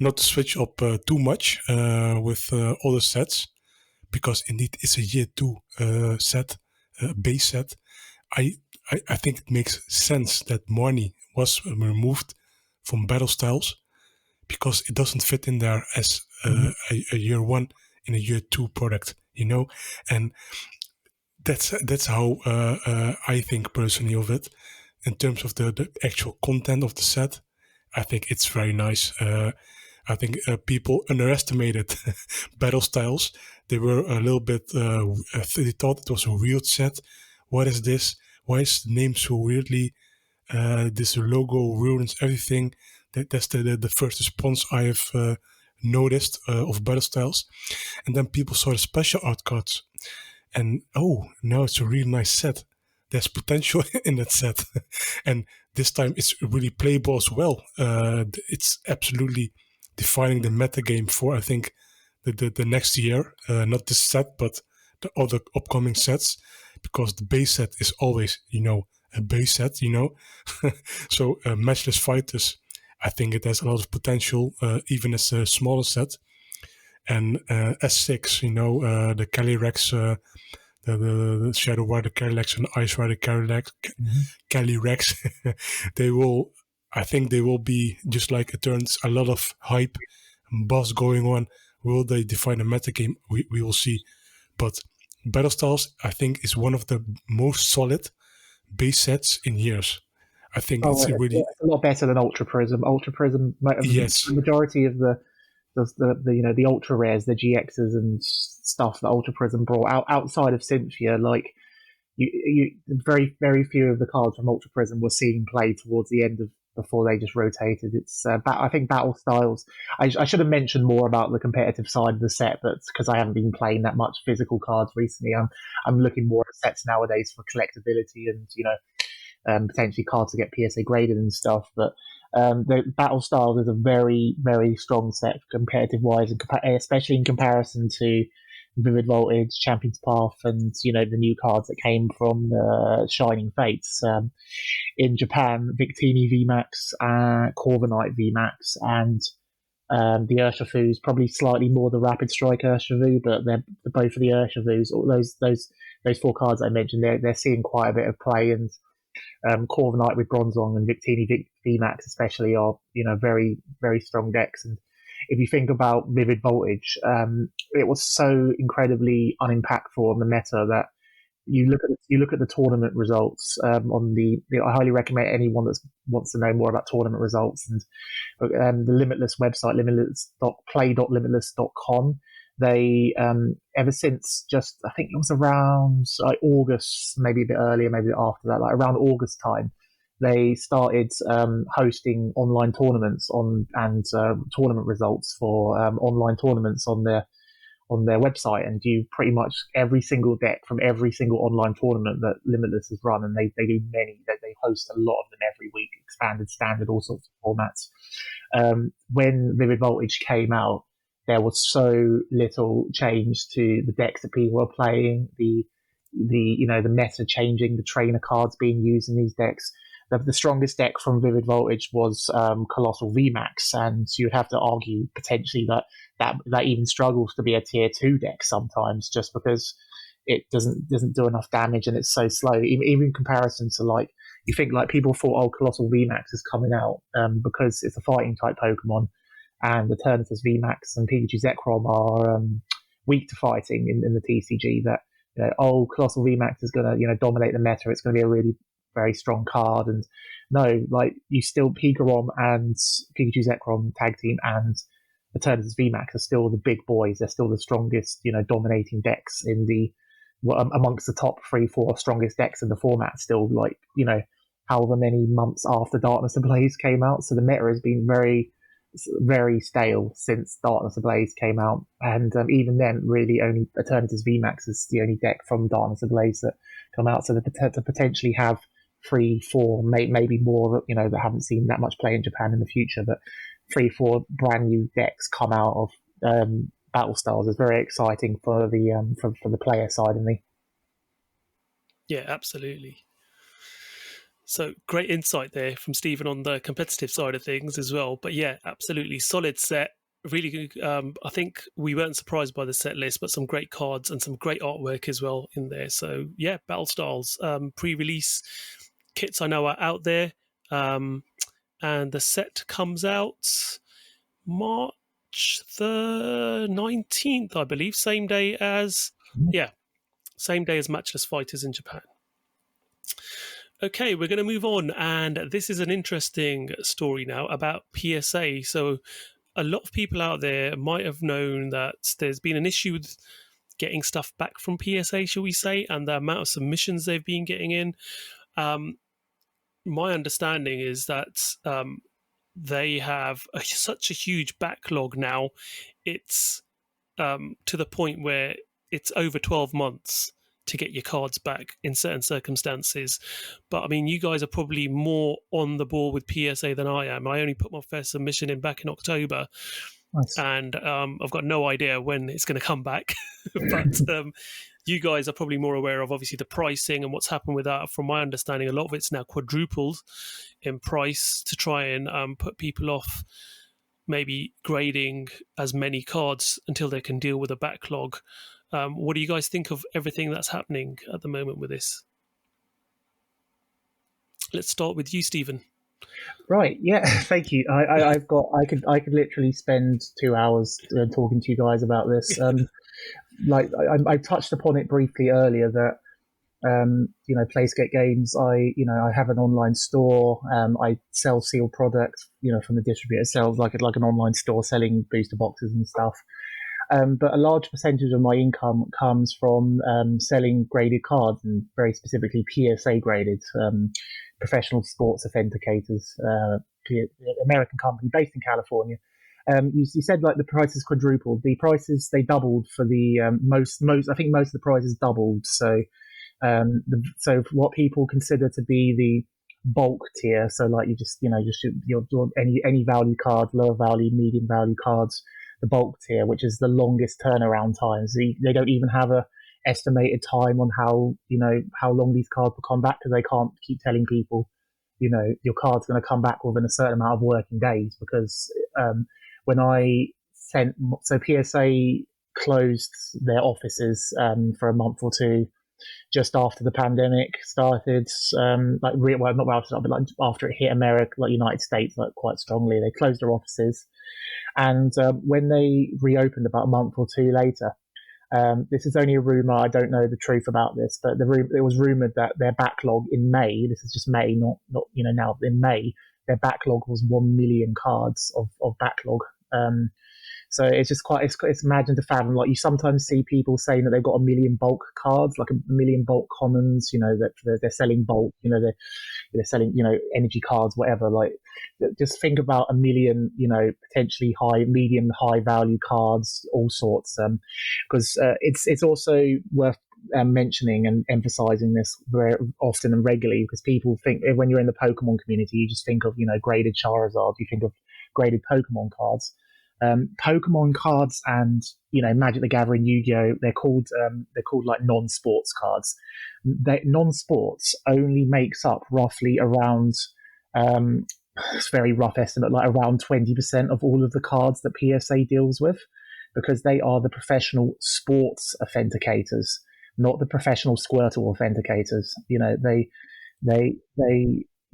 Not to switch up too much with other sets, because indeed it's a year 2 set, base set. I think it makes sense that Marnie was removed from Battle Styles, because it doesn't fit in there as a year 1 in a year 2 product, and that's how I think personally of it. In terms of the actual content of the set, I think it's very nice. I think people underestimated Battle Styles. They were a little bit, they thought it was a weird set. What is this? Why is the name so weirdly? This logo ruins everything. That's the first response I have noticed of Battle Styles. And then people saw the special art cards. And now it's a really nice set. There's potential in that set. And this time it's really playable as well. It's absolutely defining the meta game for, I think, the next year. Not this set, but the other upcoming sets. Because the base set is always, a base set, So Matchless Fighters, I think it has a lot of potential, even as a smaller set. And S6, the Calyrex, the Shadow Rider Calyrex and Ice Rider Calyrex, I think they will be, just like it turns a lot of hype and buzz going on. Will they define a meta game? We will see. But Battle Styles, I think, is one of the most solid base sets in years. I think it's a lot better than Ultra Prism. Ultra Prism, yes, the majority of the ultra rares, the GXs and stuff that Ultra Prism brought outside of Cynthia, very, very few of the cards from Ultra Prism were seen play towards the end of before they just rotated. It's I think Battle Styles. I should have mentioned more about the competitive side of the set, but because I haven't been playing that much physical cards recently, I'm looking more at sets nowadays for collectability and potentially cards to get PSA graded and stuff. But the Battle Styles is a very, very strong set competitive wise, especially in comparison to Vivid Voltage, Champion's Path, and the new cards that came from Shining Fates. In Japan, Victini VMAX, Corviknight VMAX, and the Urshifu's, probably slightly more the Rapid Strike Urshifu, but they're both of the Urshifu's. All those four cards I mentioned, they're seeing quite a bit of play, and Corviknight with Bronzong and Victini VMAX especially are very, very strong decks. And if you think about Vivid Voltage, it was so incredibly unimpactful on the meta that you look at the tournament results on the. I highly recommend anyone that wants to know more about tournament results, and the Limitless website, play.limitless.com. They ever since just, I think it was around August, maybe a bit earlier, maybe after that, like around August time, they started hosting online tournaments and tournament results for online tournaments on their website, and you pretty much every single deck from every single online tournament that Limitless has run, and they do many, they host a lot of them every week, expanded, standard, all sorts of formats. When Vivid Voltage came out, there was so little change to the decks that people were playing, the meta changing, the trainer cards being used in these decks. The strongest deck from Vivid Voltage was Colossal VMAX, and you'd have to argue potentially that even struggles to be a tier 2 deck sometimes, just because it doesn't do enough damage and it's so slow. Even in comparison to, you think people thought, Colossal VMAX is coming out because it's a fighting type Pokemon, and the Eternatus VMAX and Pikachu Zekrom are weak to fighting in the TCG. That Colossal VMAX is going to dominate the meta. It's going to be a really very strong card. And no, you still Pikarom and Pikachu Zekrom tag team and Eternatus VMAX are still the big boys. They're still the strongest, dominating decks in amongst the top 3-4 strongest decks in the format. Still, however many months after Darkness Ablaze came out. So the meta has been very, very stale since Darkness Ablaze came out, and even then, really only Eternatus VMAX is the only deck from Darkness Ablaze that come out. So to potentially have 3-4, maybe more, that haven't seen that much play in Japan in the future, but 3-4 brand new decks come out of Battle Styles is very exciting for the player side of me. Yeah, absolutely. So great insight there from Stephen on the competitive side of things as well. But yeah, absolutely solid set. Really good. I think we weren't surprised by the set list, but some great cards and some great artwork as well in there. So yeah, Battle Styles pre-release kits I know are out there, and the set comes out March the 19th, I believe, same day as Matchless Fighters in Japan. Okay, we're going to move on, and this is an interesting story now about PSA. So a lot of people out there might have known that there's been an issue with getting stuff back from PSA, shall we say, and the amount of submissions they've been getting in. My understanding is that they have such a huge backlog now. It's to the point where it's over 12 months to get your cards back in certain circumstances. But I mean, you guys are probably more on the ball with PSA than I am. I only put my first submission in back in October. Nice. And I've got no idea when it's going to come back. But you guys are probably more aware of, obviously, the pricing and what's happened with that. From my understanding, a lot of it's now quadrupled in price to try and put people off maybe grading as many cards until they can deal with a backlog. What do you guys think of everything that's happening at the moment with this? Let's start with you, Stephen. Right. Yeah. Thank you. I could literally spend 2 hours talking to you guys about this. I touched upon it briefly earlier that PlaySkape Games. I have an online store. I sell sealed products. From the distributor sells like an online store selling booster boxes and stuff. But a large percentage of my income comes from selling graded cards, and very specifically PSA graded professional sports authenticators, American company based in California. You said the prices quadrupled. The prices, they doubled for the most. I think most of the prices doubled. So what people consider to be the bulk tier. So you just your any value cards, lower value, medium value cards. the bulk tier, which is the longest turnaround times. They don't even have a estimated time on how long these cards will come back, because they can't keep telling people, your card's going to come back within a certain amount of working days. Because when I sent, so PSA closed their offices for a month or two just after the pandemic started, after it hit America, like United States, like quite strongly. They closed their offices, and when they reopened about a month or two later, this is only a rumor, I don't know the truth about this, but it was rumored that their backlog in May, this is just May, not now, in May, their backlog was 1 million cards of backlog. So it's just it's imagine to fathom. Like, you sometimes see people saying that they've got 1 million bulk cards, like 1 million bulk commons, that they're selling bulk, they're selling, energy cards, whatever. Like, just think about 1 million, potentially medium, high value cards, all sorts. Because it's also worth mentioning and emphasizing this very often and regularly, because people think when you're in the Pokemon community, you just think of, graded Charizard, you think of graded Pokemon cards. Pokemon cards and Magic the Gathering, Yu-Gi-Oh, they're called like non-sports cards. Non-sports only makes up roughly around it's a very rough estimate, like around 20% of all of the cards that PSA deals with, because they are the professional sports authenticators, not the professional Squirtle authenticators.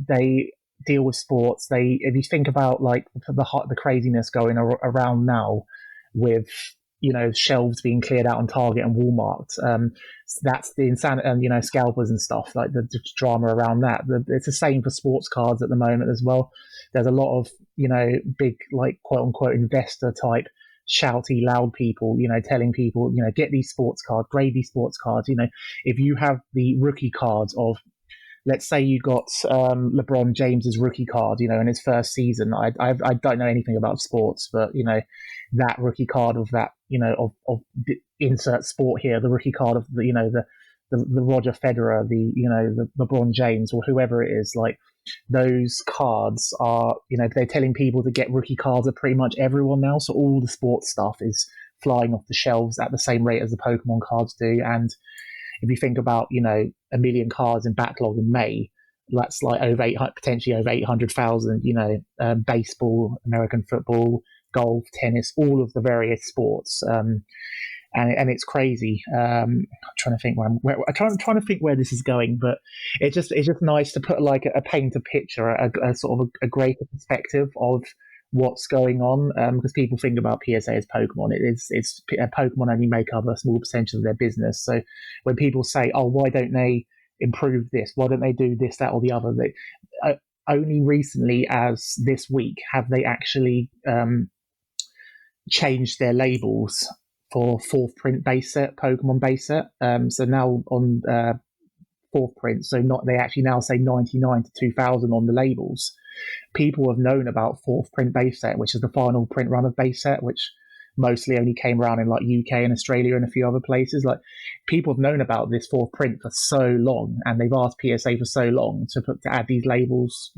They deal with sports. If you think about like the craziness going around now with shelves being cleared out on Target and Walmart, that's the insanity, and scalpers and stuff, like the drama around that. It's the same for sports cards at the moment as well. There's a lot of big, like, quote unquote investor type shouty loud people telling people get these sports cards, grade these sports cards. If you have the rookie cards of, let's say you got LeBron James's rookie card, in his first season. I don't know anything about sports, but that rookie card of that, of insert sport here, the rookie card of the Roger Federer, the LeBron James, or whoever it is, like, those cards are, they're telling people to get rookie cards of pretty much everyone now. So all the sports stuff is flying off the shelves at the same rate as the Pokemon cards do. And if you think about, 1 million cards in backlog in May, that's like potentially over 800,000, baseball, American football, golf, tennis, all of the various sports. And it's crazy. I'm trying to think trying to think where this is going, but it's just nice to put like paint a picture, a sort of a greater perspective of what's going on, because people think about PSA as Pokemon. It's Pokemon only make up a small percentage of their business. So when people say, "Oh, why don't they improve this? Why don't they do this, that, or the other?" They only recently, as this week, have they actually changed their labels for fourth print base set, Pokemon base set. So now on fourth print, they actually now say 99 to 2000 on the labels. People have known about fourth print base set, which is the final print run of base set, which mostly only came around in like UK and Australia and a few other places. Like, people have known about this fourth print for so long, and they've asked PSA for so long to add these labels,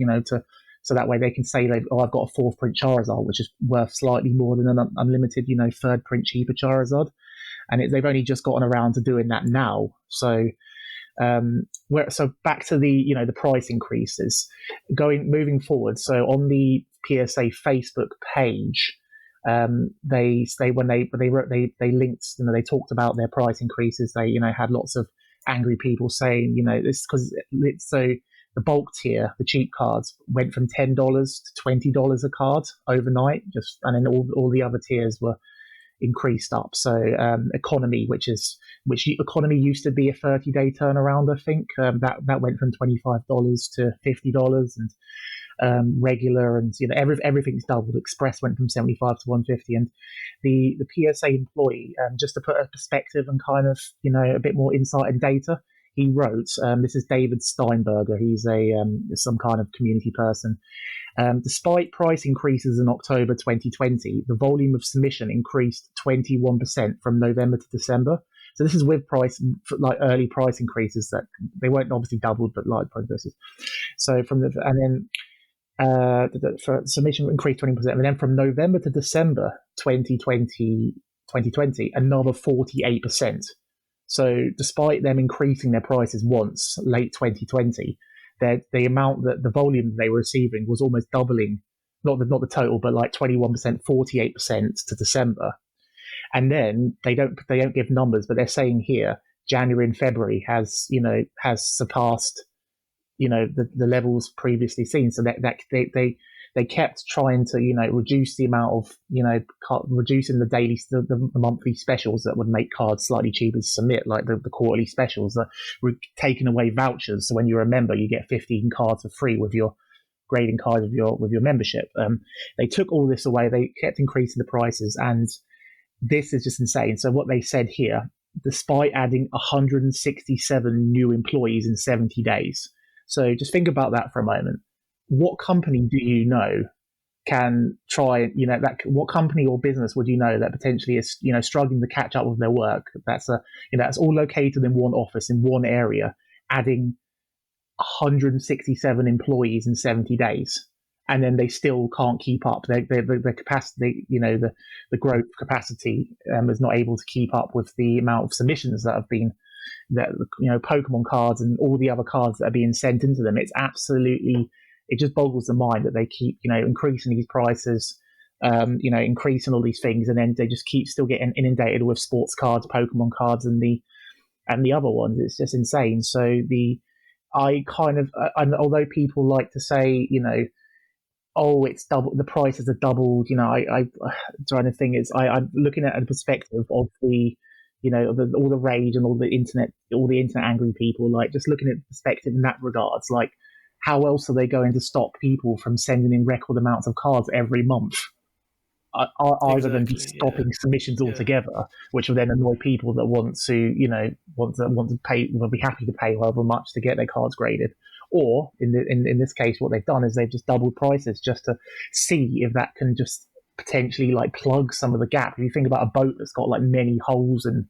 so that way they can say, I've got a fourth print Charizard, which is worth slightly more than an unlimited, third print cheaper Charizard. And they've only just gotten around to doing that now. So back to the price increases moving forward. So on the PSA Facebook page, they linked, they talked about their price increases. They had lots of angry people saying, this because the bulk tier, the cheap cards, went from $10 to $20 a card overnight, and then all the other tiers were increased up. So economy, which economy used to be a 30-day turnaround, I think, that went from $25 to $50, and regular, and everything's doubled. Express went from 75 to 150, and the PSA employee, just to put a perspective and kind of a bit more insight and data, he wrote, this is David Steinberger, he's some kind of community person. Despite price increases in October 2020, the volume of submission increased 21% from November to December. So this is with early price increases that they weren't obviously doubled, but light prices. So for submission increased 20%, and then from November to December 2020, another 48%. So despite them increasing their prices once late 2020, the amount that the volume they were receiving was almost doubling, not the total, but like 21%, 48% to December. And then they don't give numbers, but they're saying here January and February has surpassed the levels previously seen. So that they kept trying to reduce the amount of reducing the monthly specials that would make cards slightly cheaper to submit, like the quarterly specials that were taking away vouchers. So when you're a member, you get 15 cards for free with your grading cards with your membership. They took all this away. They kept increasing the prices, and this is just insane. So what they said here, despite adding 167 new employees in 70 days. So just think about that for a moment. What company do you know can try, what company or business would you know that potentially is, struggling to catch up with their work? That's that's all located in one office in one area, adding 167 employees in 70 days. And then they still can't keep up. The capacity, the growth capacity is not able to keep up with the amount of submissions that have been, Pokemon cards and all the other cards that are being sent into them. It's absolutely, it just boggles the mind that they keep, increasing these prices, increasing all these things, and then they just keep still getting inundated with sports cards, Pokemon cards, and the other ones. It's just insane. So although people like to say, oh, it's double, the prices are doubled. I'm looking at the perspective of the, all the rage and all the internet angry people, like just looking at the perspective in that regards, like how else are they going to stop people from sending in record amounts of cards every month? Either than just stopping submissions altogether, which will then annoy people that want to pay, will be happy to pay however much to get their cards graded. Or in this case, what they've done is they've just doubled prices just to see if that can just potentially like plug some of the gap. If you think about a boat that's got like many holes in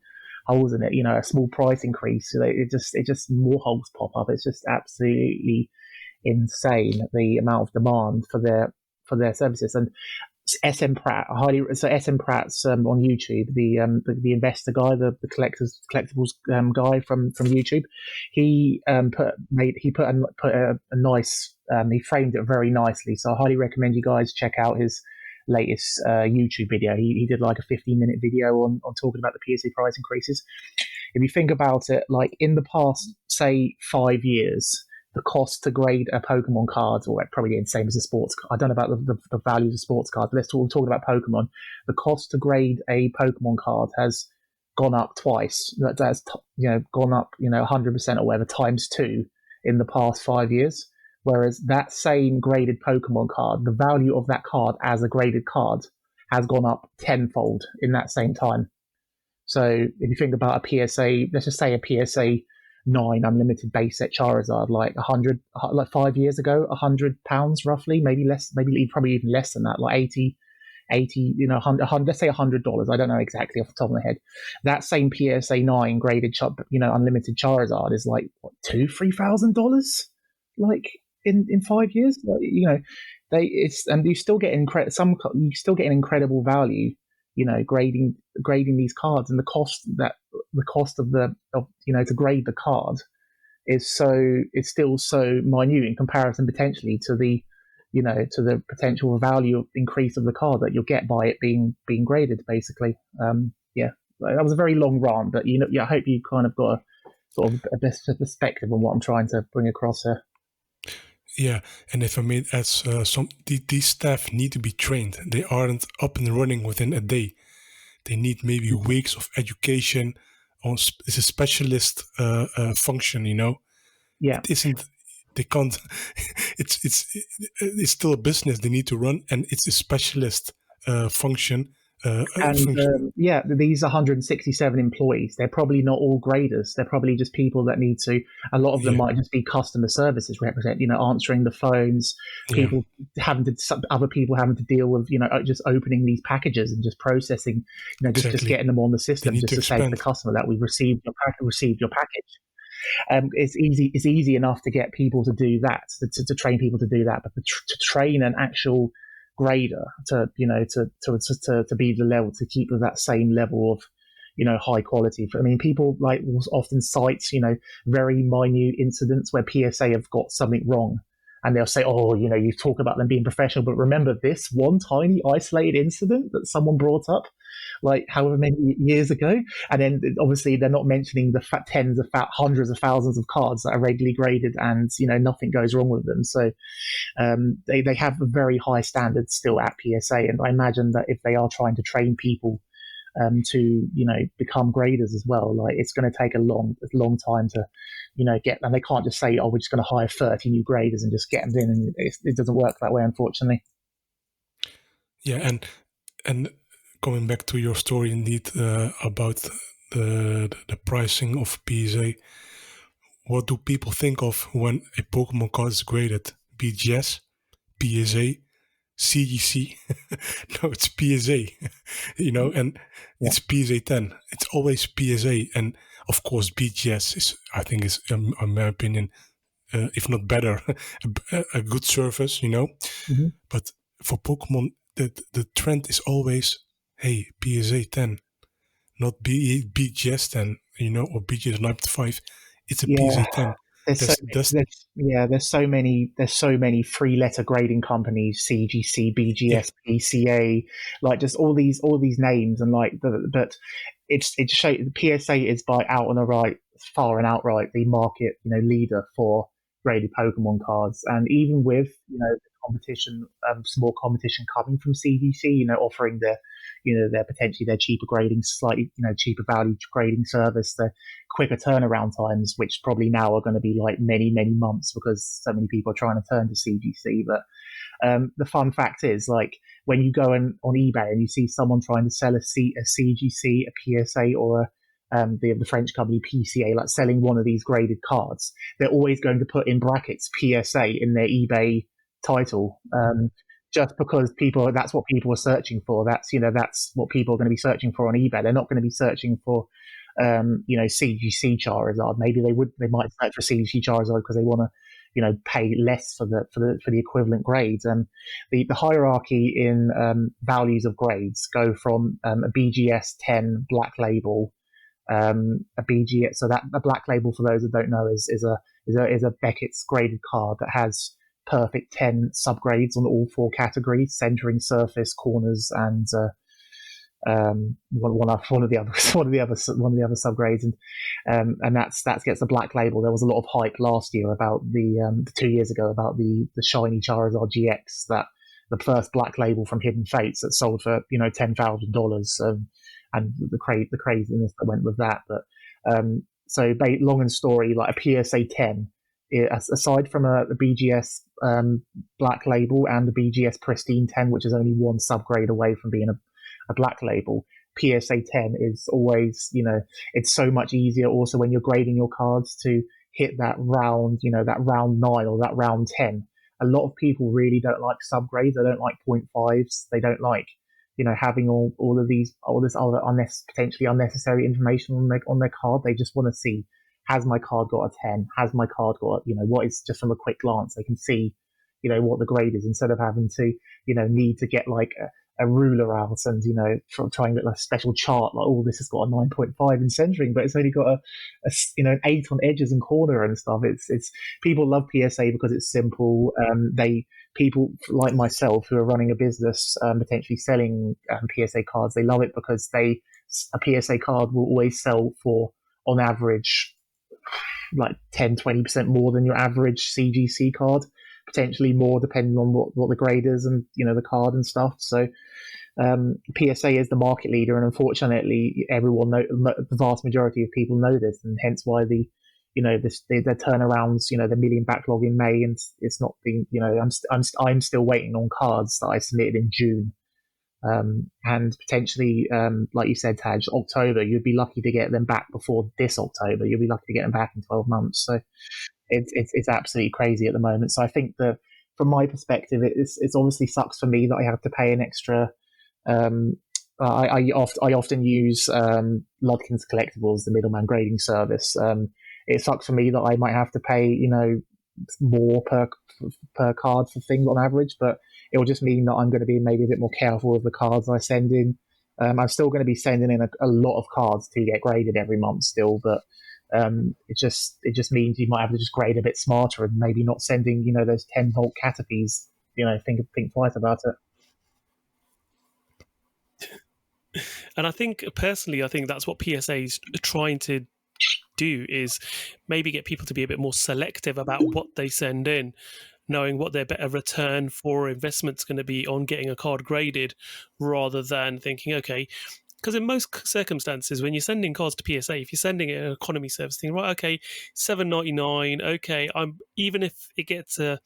it, a small price increase, so it just more holes pop up. It's just absolutely insane the amount of demand for their services. And SM Pratt, SM Pratt's on YouTube, the investor guy, the collectibles guy from YouTube. He framed it very nicely. So I highly recommend you guys check out his latest YouTube video. He did like a 15-minute video on talking about the PSA price increases. If you think about it, like in the past, say 5 years, the cost to grade a Pokemon card, or probably the same as a sports card. I don't know about the values of sports cards, but we're talking about Pokemon. The cost to grade a Pokemon card has gone up twice. That's gone up 100% or whatever times 2 in the past 5 years. Whereas that same graded Pokemon card, the value of that card as a graded card has gone up tenfold in that same time. So if you think about a PSA, let's just say a PSA 9 unlimited base set Charizard, like 5 years ago, £100 roughly, maybe less, maybe probably even less than that, like 80, 100, let's say $100. I don't know exactly off the top of my head. That same PSA 9 graded, unlimited Charizard is like what, $2,000-$3,000, like in 5 years. And you still get an incredible value, grading these cards, and the cost of to grade the card is still so minute in comparison potentially to the potential value increase of the card that you'll get by it being graded, basically. That was a very long rant, but I hope you kind of got a sort of a best perspective on what I'm trying to bring across here. Yeah, and if I may add, these staff need to be trained. They aren't up and running within a day. They need maybe weeks of education. It's a specialist function, Yeah, it isn't. They can't. It's still a business they need to run, and it's a specialist function. These 167 employees, they're probably not all graders. They're probably just people that need to, a lot of them might just be customer services represent, answering the phones, other people having to deal with, just opening these packages and just processing, just getting them on the system just to say to the customer that we've received your package. it's easy enough to get people to do that, to train people to do that, but to train an actual grader to be the level, to keep with that same level of high quality. I mean, people will often cite very minute incidents where PSA have got something wrong, and they'll say, oh, you talk about them being professional, but remember this one tiny isolated incident that someone brought up like however many years ago, and then obviously they're not mentioning the hundreds of thousands of cards that are regularly graded and nothing goes wrong with them. So they have a very high standard still at PSA, and I imagine that if they are trying to train people to become graders as well, like it's going to take a long time to get, and they can't just say, oh, we're just going to hire 30 new graders and just get them in, and it doesn't work that way, unfortunately. Yeah, and coming back to your story indeed about the pricing of PSA, what do people think of when a Pokemon card is graded? BGS, PSA, CGC? No, it's PSA, and it's PSA 10. It's always PSA, and of course BGS is, I think, is in my opinion, if not better, a good service, Mm-hmm. But for Pokemon, the trend is always, hey, PSA 10, not BGS 10, or BGS 9.5. It's a PSA 10. There's so many 3-letter grading companies, CGC, BGS, PCA, like just all these names, and but the PSA is by far and outright the market leader for graded Pokemon cards, and even with the competition, small competition coming from CGC, offering their potentially their cheaper grading, slightly cheaper value grading service, the quicker turnaround times, which probably now are going to be like many months because so many people are trying to turn to CGC. But the fun fact is, like, when you go on eBay and you see someone trying to sell a CGC, a PSA, or the French company PCA, like selling one of these graded cards, they're always going to put in brackets PSA in their eBay title, just because that's what people are searching for. That's what people are going to be searching for on eBay. They're not going to be searching for CGC Charizard. Maybe they might search for CGC Charizard because they want to pay less for the equivalent grades. And the hierarchy in values of grades go from a BGS 10 black label, a BGS. So that a black label, for those that don't know, is a Beckett's graded card that has perfect 10 subgrades on all 4 categories: centering, surface, corners, and one of the other subgrades, and that gets a black label. There was a lot of hype last year about the 2 years ago about the shiny Charizard GX, that the first black label from Hidden Fates that sold for $10,000, and the craziness that went with that. But so long and story, like a PSA 10. Aside from the BGS black label and the BGS Pristine 10, which is only one subgrade away from being a black label, PSA 10 is always, it's so much easier also when you're grading your cards to hit that round, that round 9 or that round 10. A lot of people really don't like subgrades. They don't like 0.5s. They don't like, having all this other potentially unnecessary information on their card. They just want to see, has my card got a 10? Has my card got, what is, just from a quick glance, they can see, what the grade is, instead of having to, need to get like a ruler out and, try and get like a special chart, like, oh, this has got a 9.5 in centering, but it's only got an 8 on edges and corner and stuff. It's people love PSA because it's simple. People like myself who are running a business, potentially selling PSA cards, they love it because a PSA card will always sell for, on average, like 10-20% more than your average CGC card, potentially more depending on what the grade is and the card and stuff. So PSA is the market leader, and unfortunately everyone the vast majority of people know this, and hence why the turnarounds, the million backlog in May, and it's not being, I'm still waiting on cards that I submitted in June. And potentially, like you said, Taj, October, you'd be lucky to get them back before this October. You'll be lucky to get them back in 12 months. So it's absolutely crazy at the moment. So I think that from my perspective, it's obviously sucks for me that I have to pay an extra. I often use Ludkin's Collectibles, the middleman grading service. it sucks for me that I might have to pay, more per card for things on average, but it will just mean that I'm going to be maybe a bit more careful of the cards I send in. I'm still going to be sending in a lot of cards to get graded every month still, but it just means you might have to just grade a bit smarter and maybe not sending, those 10-volt Caterpies. Think twice about it. And I think personally, that's what PSA is trying to do, is maybe get people to be a bit more selective about what they send in, knowing what their better return for investment's going to be on getting a card graded, rather than thinking, okay, because in most circumstances, when you're sending cards to PSA, if you're sending it an economy service thing, right, okay, $7.99, okay, even if it gets a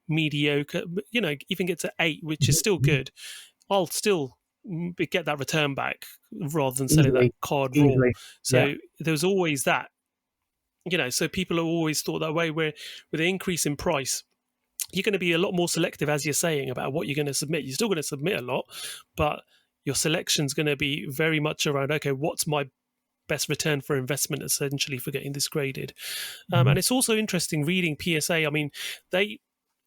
mediocre, even gets an 8, which is still good, I'll still get that return back rather than selling that card raw. So there's always that, so people have always thought that way, where with an increase in price, you're going to be a lot more selective, as you're saying, about what you're going to submit. You're still going to submit a lot, but your selection's going to be very much around, okay, what's my best return for investment, essentially, for getting this graded. And it's also interesting reading PSA. I mean, they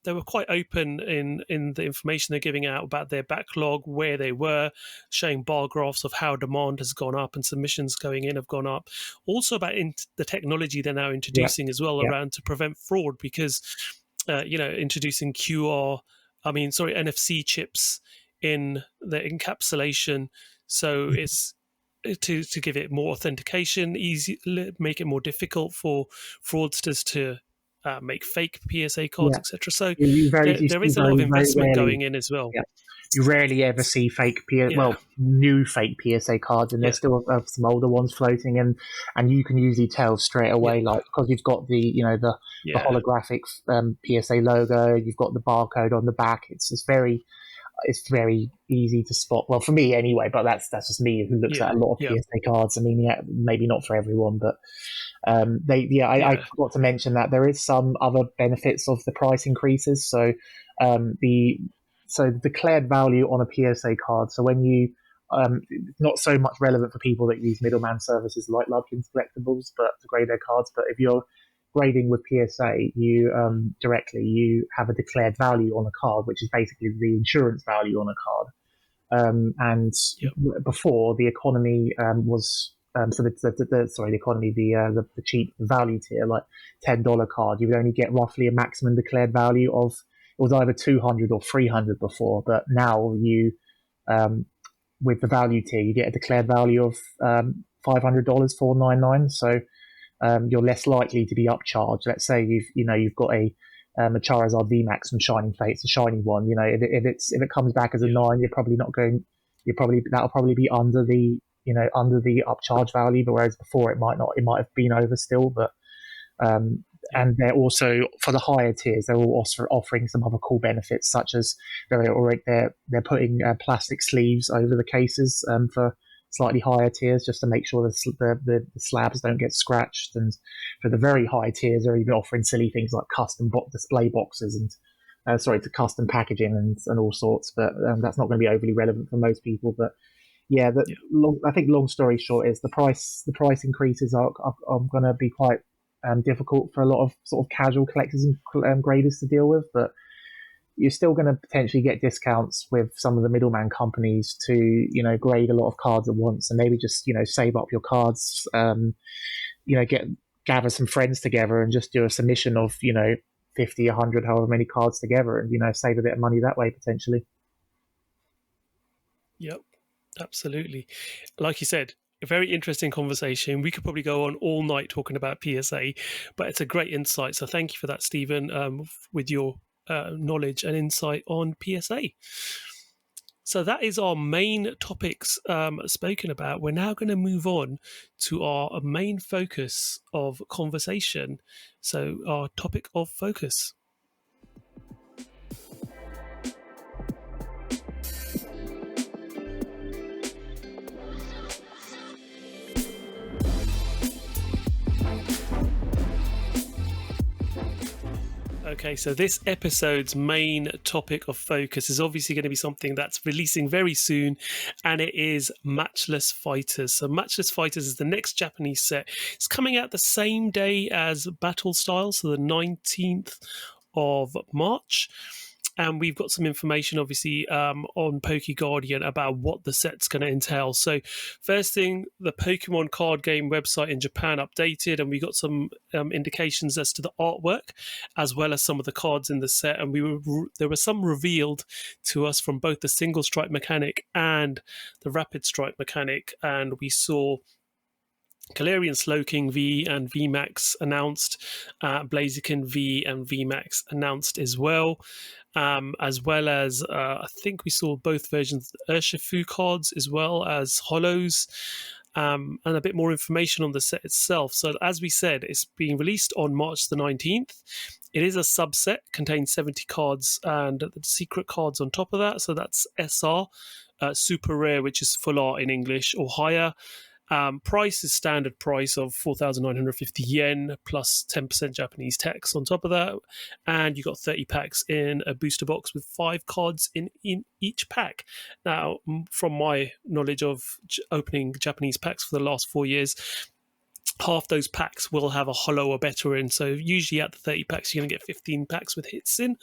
were quite open in the information they're giving out about their backlog, where they were, showing bar graphs of how demand has gone up and submissions going in have gone up. Also about the technology they're now introducing as well around to prevent fraud, because, introducing NFC chips in the encapsulation. So it's to give it more authentication, make it more difficult for fraudsters to make fake PSA cards, etc. So there is a lot of investment going in as well. Yeah. You rarely ever see fake new fake PSA cards, and there's still some older ones floating, and you can usually tell straight away, like, because you've got the holographic PSA logo, you've got the barcode on the back. It's very easy to spot. Well, for me anyway, but that's just me who looks at a lot of PSA cards. I mean, maybe not for everyone, but I forgot to mention that there is some other benefits of the price increases. So the declared value on a PSA card. So when you not so much relevant for people that use middleman services like Lubkin's Collectibles, but to grade their cards. But if you're grading with PSA, you have a declared value on a card, which is basically the insurance value on a card. Before, the economy was the cheap value tier, like $10 card, you would only get roughly a maximum declared value of, it was either 200 or 300 before, but now you with the value tier you get a declared value of $500, $499. So you're less likely to be upcharged. Let's say you've got a Charizard VMAX from Shining Fates, a shiny one. If it comes back as a 9, that'll probably be under the upcharge value, but whereas before it might not. It might have been over still, but and they're also, for the higher tiers, they're all offering some other cool benefits, such as they're putting plastic sleeves over the cases for slightly higher tiers, just to make sure the slabs don't get scratched. And for the very high tiers, they're even offering silly things like custom display boxes and to custom packaging and all sorts. But that's not going to be overly relevant for most people. But I think long story short is the price increases are going to be quite difficult for a lot of sort of casual collectors and graders to deal with, but you're still going to potentially get discounts with some of the middleman companies to grade a lot of cards at once, and maybe just save up your cards, gather some friends together and just do a submission of 50, 100, however many cards together, and save a bit of money that way potentially. Yep, absolutely. Like you said, a very interesting conversation. We could probably go on all night talking about PSA, but it's a great insight. So thank you for that, Stephen, with your knowledge and insight on PSA. So that is our main topics spoken about. We're now going to move on to our main focus of conversation. So our topic of focus. Okay, so this episode's main topic of focus is obviously going to be something that's releasing very soon, and it is Matchless Fighters. So Matchless Fighters is the next Japanese set. It's coming out the same day as Battle Styles, so the 19th of March. And we've got some information, obviously, on PokeGuardian about what the set's going to entail. So, first thing, the Pokemon card game website in Japan updated, and we got some indications as to the artwork, as well as some of the cards in the set. And there were some revealed to us from both the single strike mechanic and the rapid strike mechanic, and we saw Galarian Slowking V and VMAX announced, Blaziken V and VMAX announced as well. As well as I think we saw both versions of the Urshifu cards as well as holos, and a bit more information on the set itself. So as we said, it's being released on March the 19th. It is a subset, contains 70 cards and the secret cards on top of that. So that's SR, super rare, which is full art in English or higher. Price is standard price of 4,950 yen plus 10% Japanese tax on top of that. And you got 30 packs in a booster box with 5 cards in each pack. Now, from my knowledge of opening Japanese packs for the last 4 years, half those packs will have a holo or better in. So usually at the 30 packs, you're going to get 15 packs with hits in.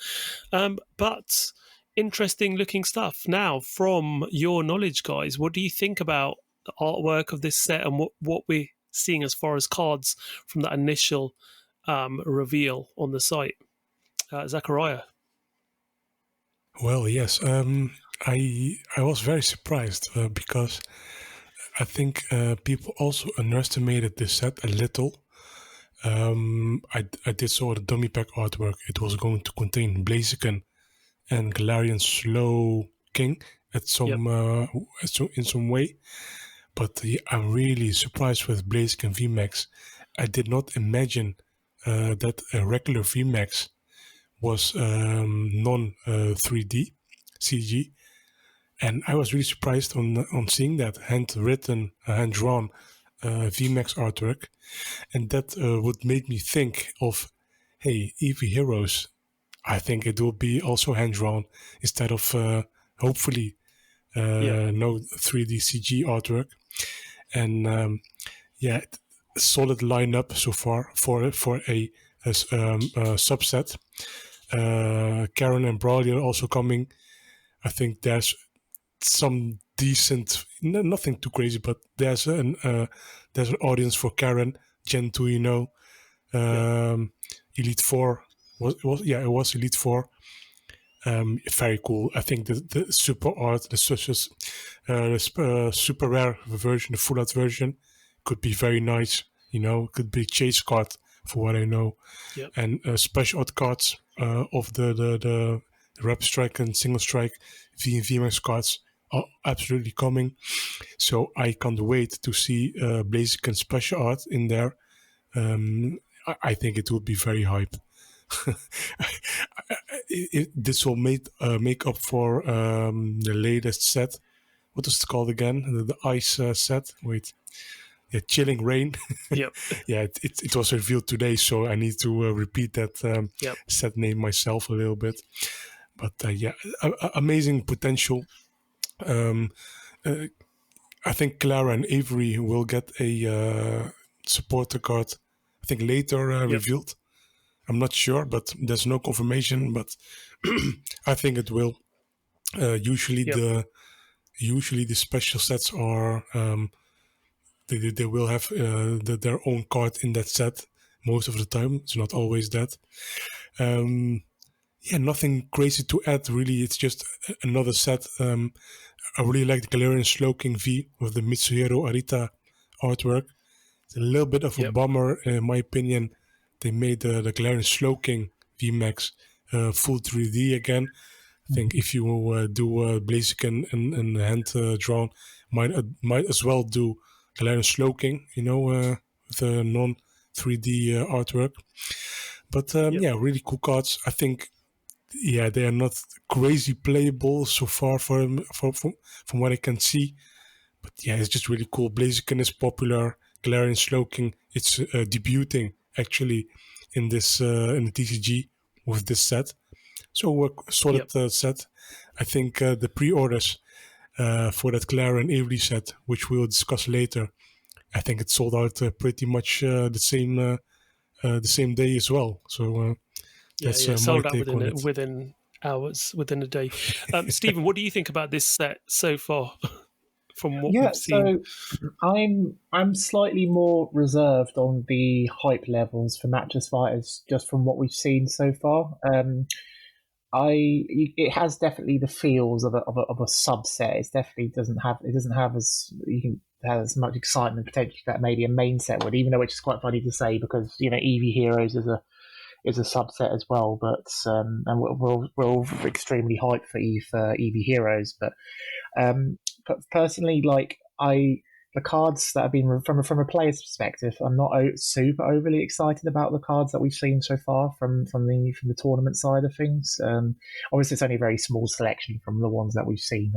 But interesting looking stuff. Now, from your knowledge, guys, what do you think about the artwork of this set and what we're seeing as far as cards from that initial reveal on the site? Zakariya. Well, yes, I was very surprised because I think people also underestimated this set a little. I did saw the dummy pack artwork. It was going to contain Blaziken and Galarian Slowking at in some way. But I'm really surprised with Blaziken VMAX. I did not imagine that a regular VMAX was non-3D CG. And I was really surprised on seeing that handwritten, hand-drawn VMAX artwork. And that would make me think of, hey, Eevee Heroes. I think it will be also hand-drawn instead of, hopefully, no 3D CG artwork. And solid lineup so far for a subset. Karen and Brawley are also coming. I think there's some decent, nothing too crazy, but there's an audience for Karen, Gen 2, Elite 4 it was Elite 4. Very cool. I think the super art, the super rare version, the full art version, could be very nice. Could be chase card for what I know, and special art cards of the Rapid Strike and Single Strike V and VMAX cards are absolutely coming. So I can't wait to see Blaziken special art in there. I think it would be very hype. This will make up for the latest set. What is it called again? The ice set. Wait, Chilling Rain. Yep. It was revealed today, so I need to repeat that set name myself a little bit. But amazing potential. I think Clara and Avery will get a supporter card. I think later revealed. I'm not sure, but there's no confirmation. But I think it will. Usually the special sets are they will have their own card in that set most of the time. It's not always that. Nothing crazy to add really. It's just another set. I really like the Galarian Slowking V with the Mitsuhiro Arita artwork. It's a little bit of a bummer, in my opinion. They made the Galarian Slowking VMAX full 3D again. I think if you do Blaziken and hand drawn, might as well do Galarian Slowking, with the non 3D artwork. But really cool cards. I think they are not crazy playable so far from what I can see. But it's just really cool. Blaziken is popular. Galarian Slowking, it's debuting actually in this in the TCG. with this set. So a solid set. I think the pre-orders for that Galarian Avery set, which we'll discuss later, I think it sold out pretty much the same day as well. So that's my sold out take on it. within hours, within a day. Stephen, what do you think about this set so far? From what we've seen, so I'm slightly more reserved on the hype levels for Matchless Fighters, just from what we've seen so far. It has definitely the feels of a subset. It definitely doesn't have as much excitement potentially that maybe a main set would, even though it's quite funny to say because Eevee Heroes is a subset as well. But and we're all extremely hyped for Eevee Heroes, but personally, the cards that have been from a player's perspective, I'm not super overly excited about the cards that we've seen so far from the tournament side of things. Obviously, it's only a very small selection from the ones that we've seen.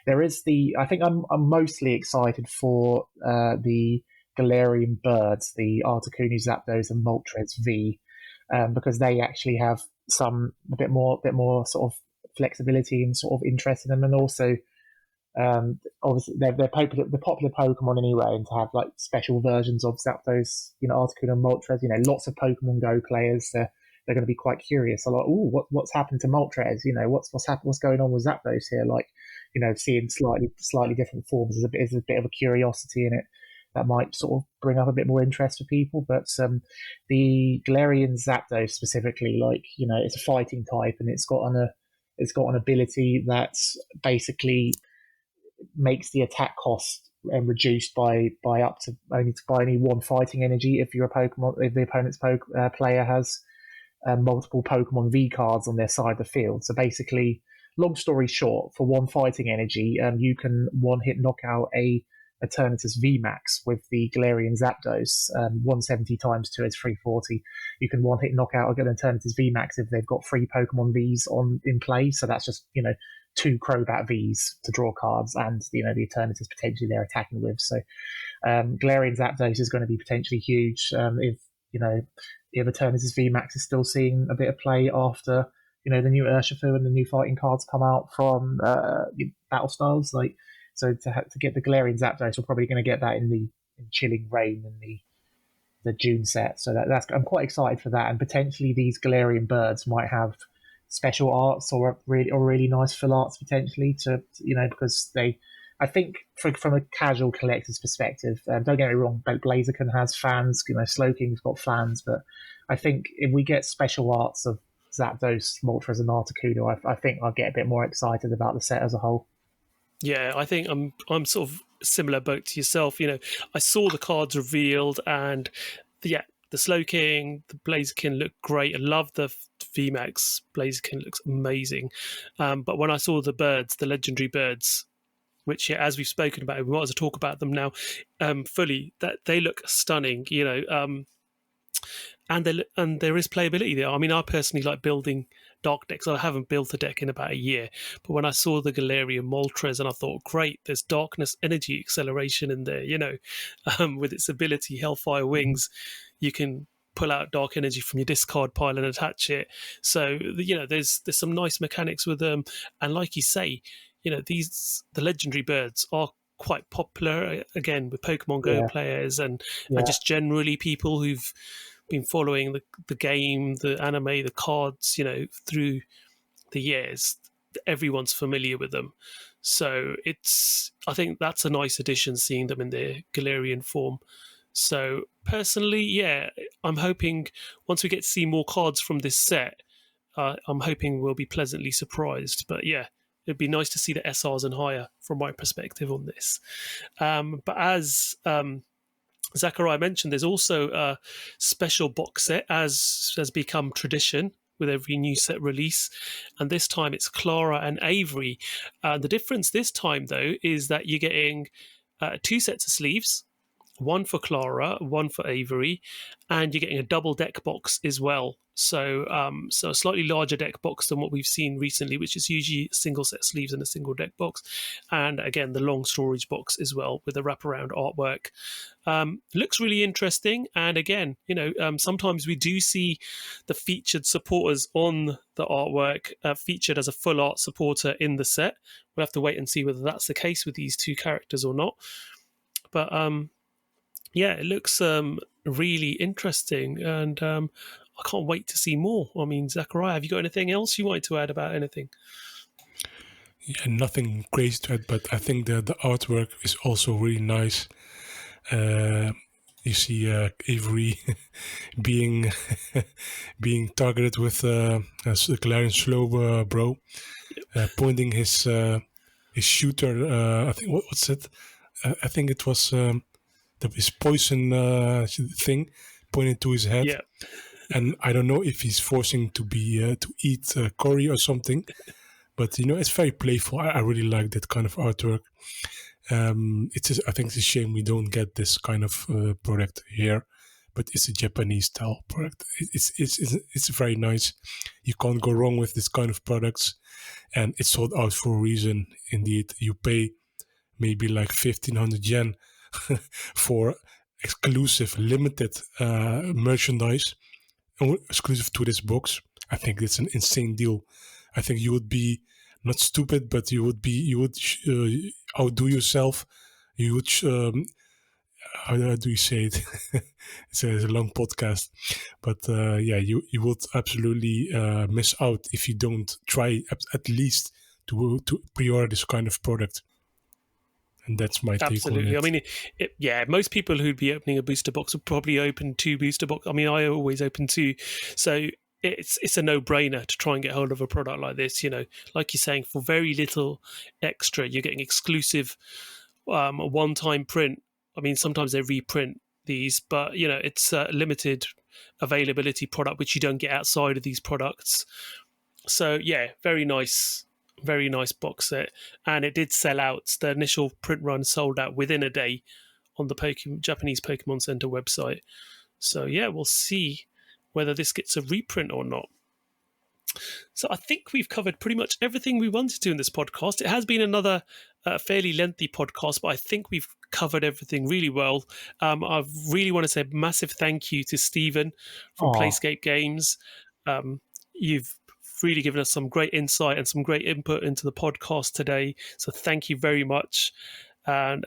I think I'm mostly excited for the Galarian birds, the Articuno, Zapdos, and Moltres V, because they actually have a bit more sort of flexibility and sort of interest in them, and also. Obviously, they're popular Pokemon anyway, and to have like special versions of Zapdos, Articuno and Moltres, lots of Pokemon Go players, they're going to be quite curious. They're like, what's happened to Moltres? What's going on with Zapdos here? Like, seeing slightly different forms is a bit of a curiosity in it that might sort of bring up a bit more interest for people. But the Galarian Zapdos specifically, it's a fighting type, and it's got an ability that's basically makes the attack cost reduced by up to only one fighting energy if the opponent's player has multiple Pokemon V cards on their side of the field. So basically, long story short, for one fighting energy, you can one hit knock out a Eternatus VMAX with the Galarian Zapdos. 170 times 2 is 340. You can one hit knock out an Eternatus VMAX if they've got 3 Pokemon Vs in play. So that's just 2 Crobat Vs to draw cards, and the Eternatus potentially they're attacking with. So Galarian Zapdos is going to be potentially huge if Eternatus VMAX is still seeing a bit of play after the new Urshifu and the new fighting cards come out from Battle Styles. So to get the Galarian Zapdos, we're probably going to get that in Chilling Rain in the June set. So I'm quite excited for that, and potentially these Galarian birds might have special arts or really nice full arts potentially because I think from a casual collector's perspective, don't get me wrong, Blaziken has fans, Slowking's got fans, but I think if we get special arts of Zapdos, Moltres, and Articuno, I think I'll get a bit more excited about the set as a whole. Yeah, I think I'm sort of similar boat to yourself. I saw the cards revealed, and the Slowking, the Blaziken looked great. I love the VMAX. Blaziken looks amazing. But when I saw the birds, the legendary birds, which as we've spoken about, we might as well talk about them now fully. That they look stunning. And there is playability there. I mean, I personally like building dark decks. I haven't built a deck in about a year, but when I saw the Galarian Moltres, and I thought, great, there's darkness energy acceleration in there. With its ability, Hellfire Wings, you can pull out dark energy from your discard pile and attach it. So there's some nice mechanics with them, and like you say, the legendary birds are quite popular again with Pokemon Go players and just generally people who've been following the game, the anime, the cards, through the years. Everyone's familiar with them. So I think that's a nice addition, seeing them in their Galarian form. So personally, I'm hoping once we get to see more cards from this set, I'm hoping we'll be pleasantly surprised. But it'd be nice to see the SRs and higher from my perspective on this. But as Zakariya mentioned, there's also a special box set, as has become tradition with every new set release, and this time it's Clara and Avery. The difference this time, though, is that you're getting 2 sets of sleeves, one for Clara, one for Avery, and you're getting a double deck box as well. So, so a slightly larger deck box than what we've seen recently, which is usually a single set sleeves and a single deck box. And again, the long storage box as well with the wraparound artwork. Looks really interesting. And again, sometimes we do see the featured supporters on the artwork featured as a full art supporter in the set. We'll have to wait and see whether that's the case with these two characters or not. But yeah, it looks really interesting, and I can't wait to see more. I mean, Zakariya, have you got anything else you wanted to add about anything? Yeah, nothing crazy to add, but I think the artwork is also really nice. You see Avery being targeted with a Galarian slow bro, pointing his shooter. I think what's it? I think it was his poison thing pointed to his head. Yeah. And I don't know if he's forcing to eat curry or something, but it's very playful. I really like that kind of artwork. I think it's a shame we don't get this kind of product here, but it's a Japanese style product. It's very nice. You can't go wrong with this kind of products, and it's sold out for a reason. Indeed, you pay maybe like 1,500 yen for exclusive, limited merchandise, exclusive to this box. I think it's an insane deal. I think you would be not stupid, but you would outdo yourself. You would how do you say it? It's a long podcast, but yeah, you would absolutely miss out if you don't try at least to pre-order this kind of product. And that's my take on it. Absolutely. I mean, yeah, most people who'd be opening a booster box would probably open 2 booster box. I mean, I always open 2, so it's a no-brainer to try and get hold of a product like this. Like you're saying, for very little extra, you're getting exclusive one-time print. I mean, sometimes they reprint these, but it's a limited availability product which you don't get outside of these products. So yeah, very nice box set, and it did sell out. The initial print run sold out within a day on the Japanese Pokemon Center website. So yeah, we'll see whether this gets a reprint or not. So I think we've covered pretty much everything we wanted to in this podcast. It has been another fairly lengthy podcast, but I think we've covered everything really well. I really want to say a massive thank you to Stephen from PlaySkape Games. You've really given us some great insight and some great input into the podcast today. So thank you very much. And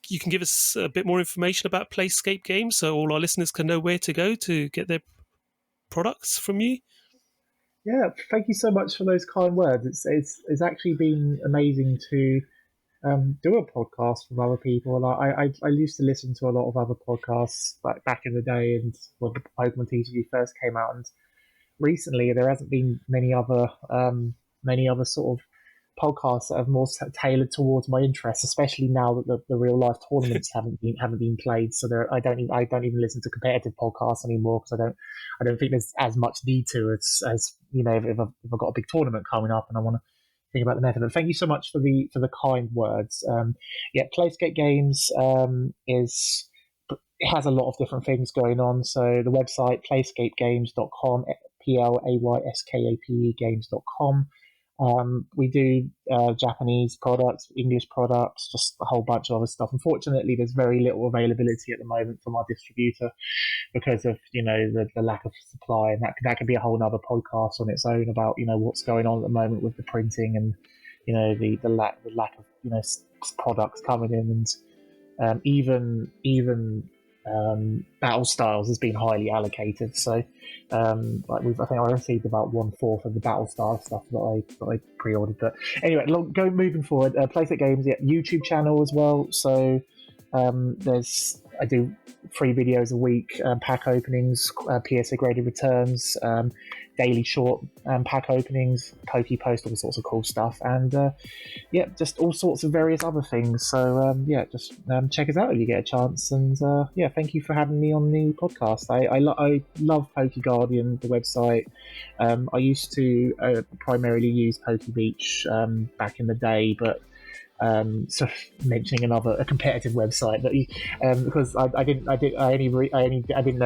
you can give us a bit more information about PlaySkape Games so all our listeners can know where to go to get their products from you. Yeah, thank you so much for those kind words. It's actually been amazing to do a podcast from other people. I used to listen to a lot of other podcasts back in the day, and when the Pokemon TCG first came out, and recently there hasn't been many other sort of podcasts that have more tailored towards my interests, especially now that the real life tournaments haven't been played. So I don't even listen to competitive podcasts anymore because I don't think there's as much need to as if I've got a big tournament coming up and I want to think about the method. But thank you so much for the kind words. PlaySkape Games it has a lot of different things going on. So the website PlaySkapeGames.com, PlaySkape Games.com. We do Japanese products, English products, just a whole bunch of other stuff. Unfortunately, there's very little availability at the moment from our distributor because of the lack of supply, and that could be a whole other podcast on its own about what's going on at the moment with the printing and the lack of products coming in, and even Battle Styles has been highly allocated. So I think I received about 1/4 of the Battle Style stuff that I pre-ordered. But anyway, moving forward, PlaySkape Games, YouTube channel as well. So I do 3 videos a week, pack openings, PSA graded returns, daily short pack openings, Poke post, all sorts of cool stuff, and just all sorts of various other things. So just check us out if you get a chance. And thank you for having me on the podcast. I love PokeGuardian, the website. I used to primarily use PokeBeach back in the day, but sort of mentioning a competitive website that because I didn't know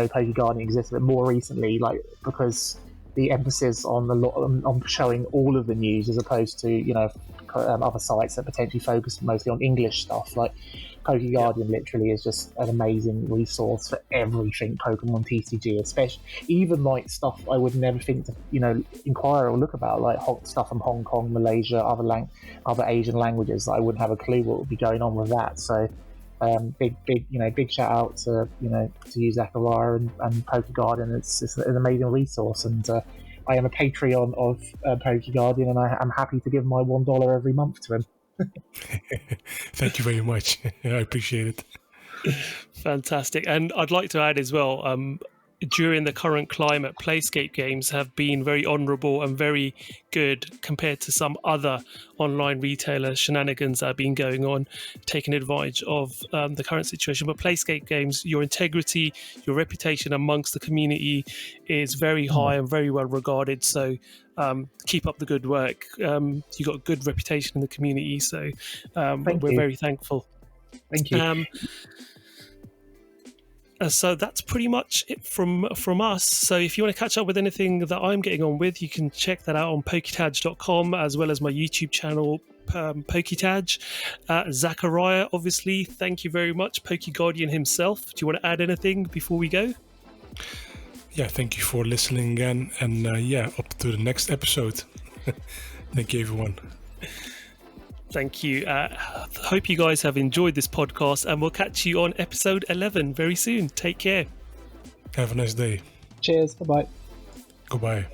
PokeGuardian existed, but more recently, like, because the emphasis on showing all of the news as opposed to other sites that potentially focus mostly on English stuff, like PokeGuardian literally is just an amazing resource for everything Pokemon TCG, especially even like stuff I would never think to inquire or look about, like stuff from Hong Kong, Malaysia, other Asian languages that I wouldn't have a clue what would be going on with that. So big shout out to you, Zakariya, and PokeGuardian. It's an amazing resource, and I am a Patreon of PokeGuardian, and I'm happy to give my $1 every month to him. Thank you very much. I appreciate it. Fantastic. And I'd like to add as well, during the current climate, PlaySkape Games have been very honourable and very good compared to some other online retailer shenanigans that have been going on, taking advantage of the current situation. But PlaySkape Games, your integrity, your reputation amongst the community is very high and very well regarded. So keep up the good work. You've got a good reputation in the community, so we're very thankful. Thank you. So that's pretty much it from us. So if you want to catch up with anything that I'm getting on with, you can check that out on PokeTaj.com, as well as my YouTube channel, PokeTaj. Zakariya, obviously, thank you very much. PokeGuardian himself. Do you want to add anything before we go? Yeah, thank you for listening again. And up to the next episode. Thank you, everyone. Thank you. Hope you guys have enjoyed this podcast, and we'll catch you on episode 11 very soon. Take care. Have a nice day. Cheers. Bye-bye. Goodbye.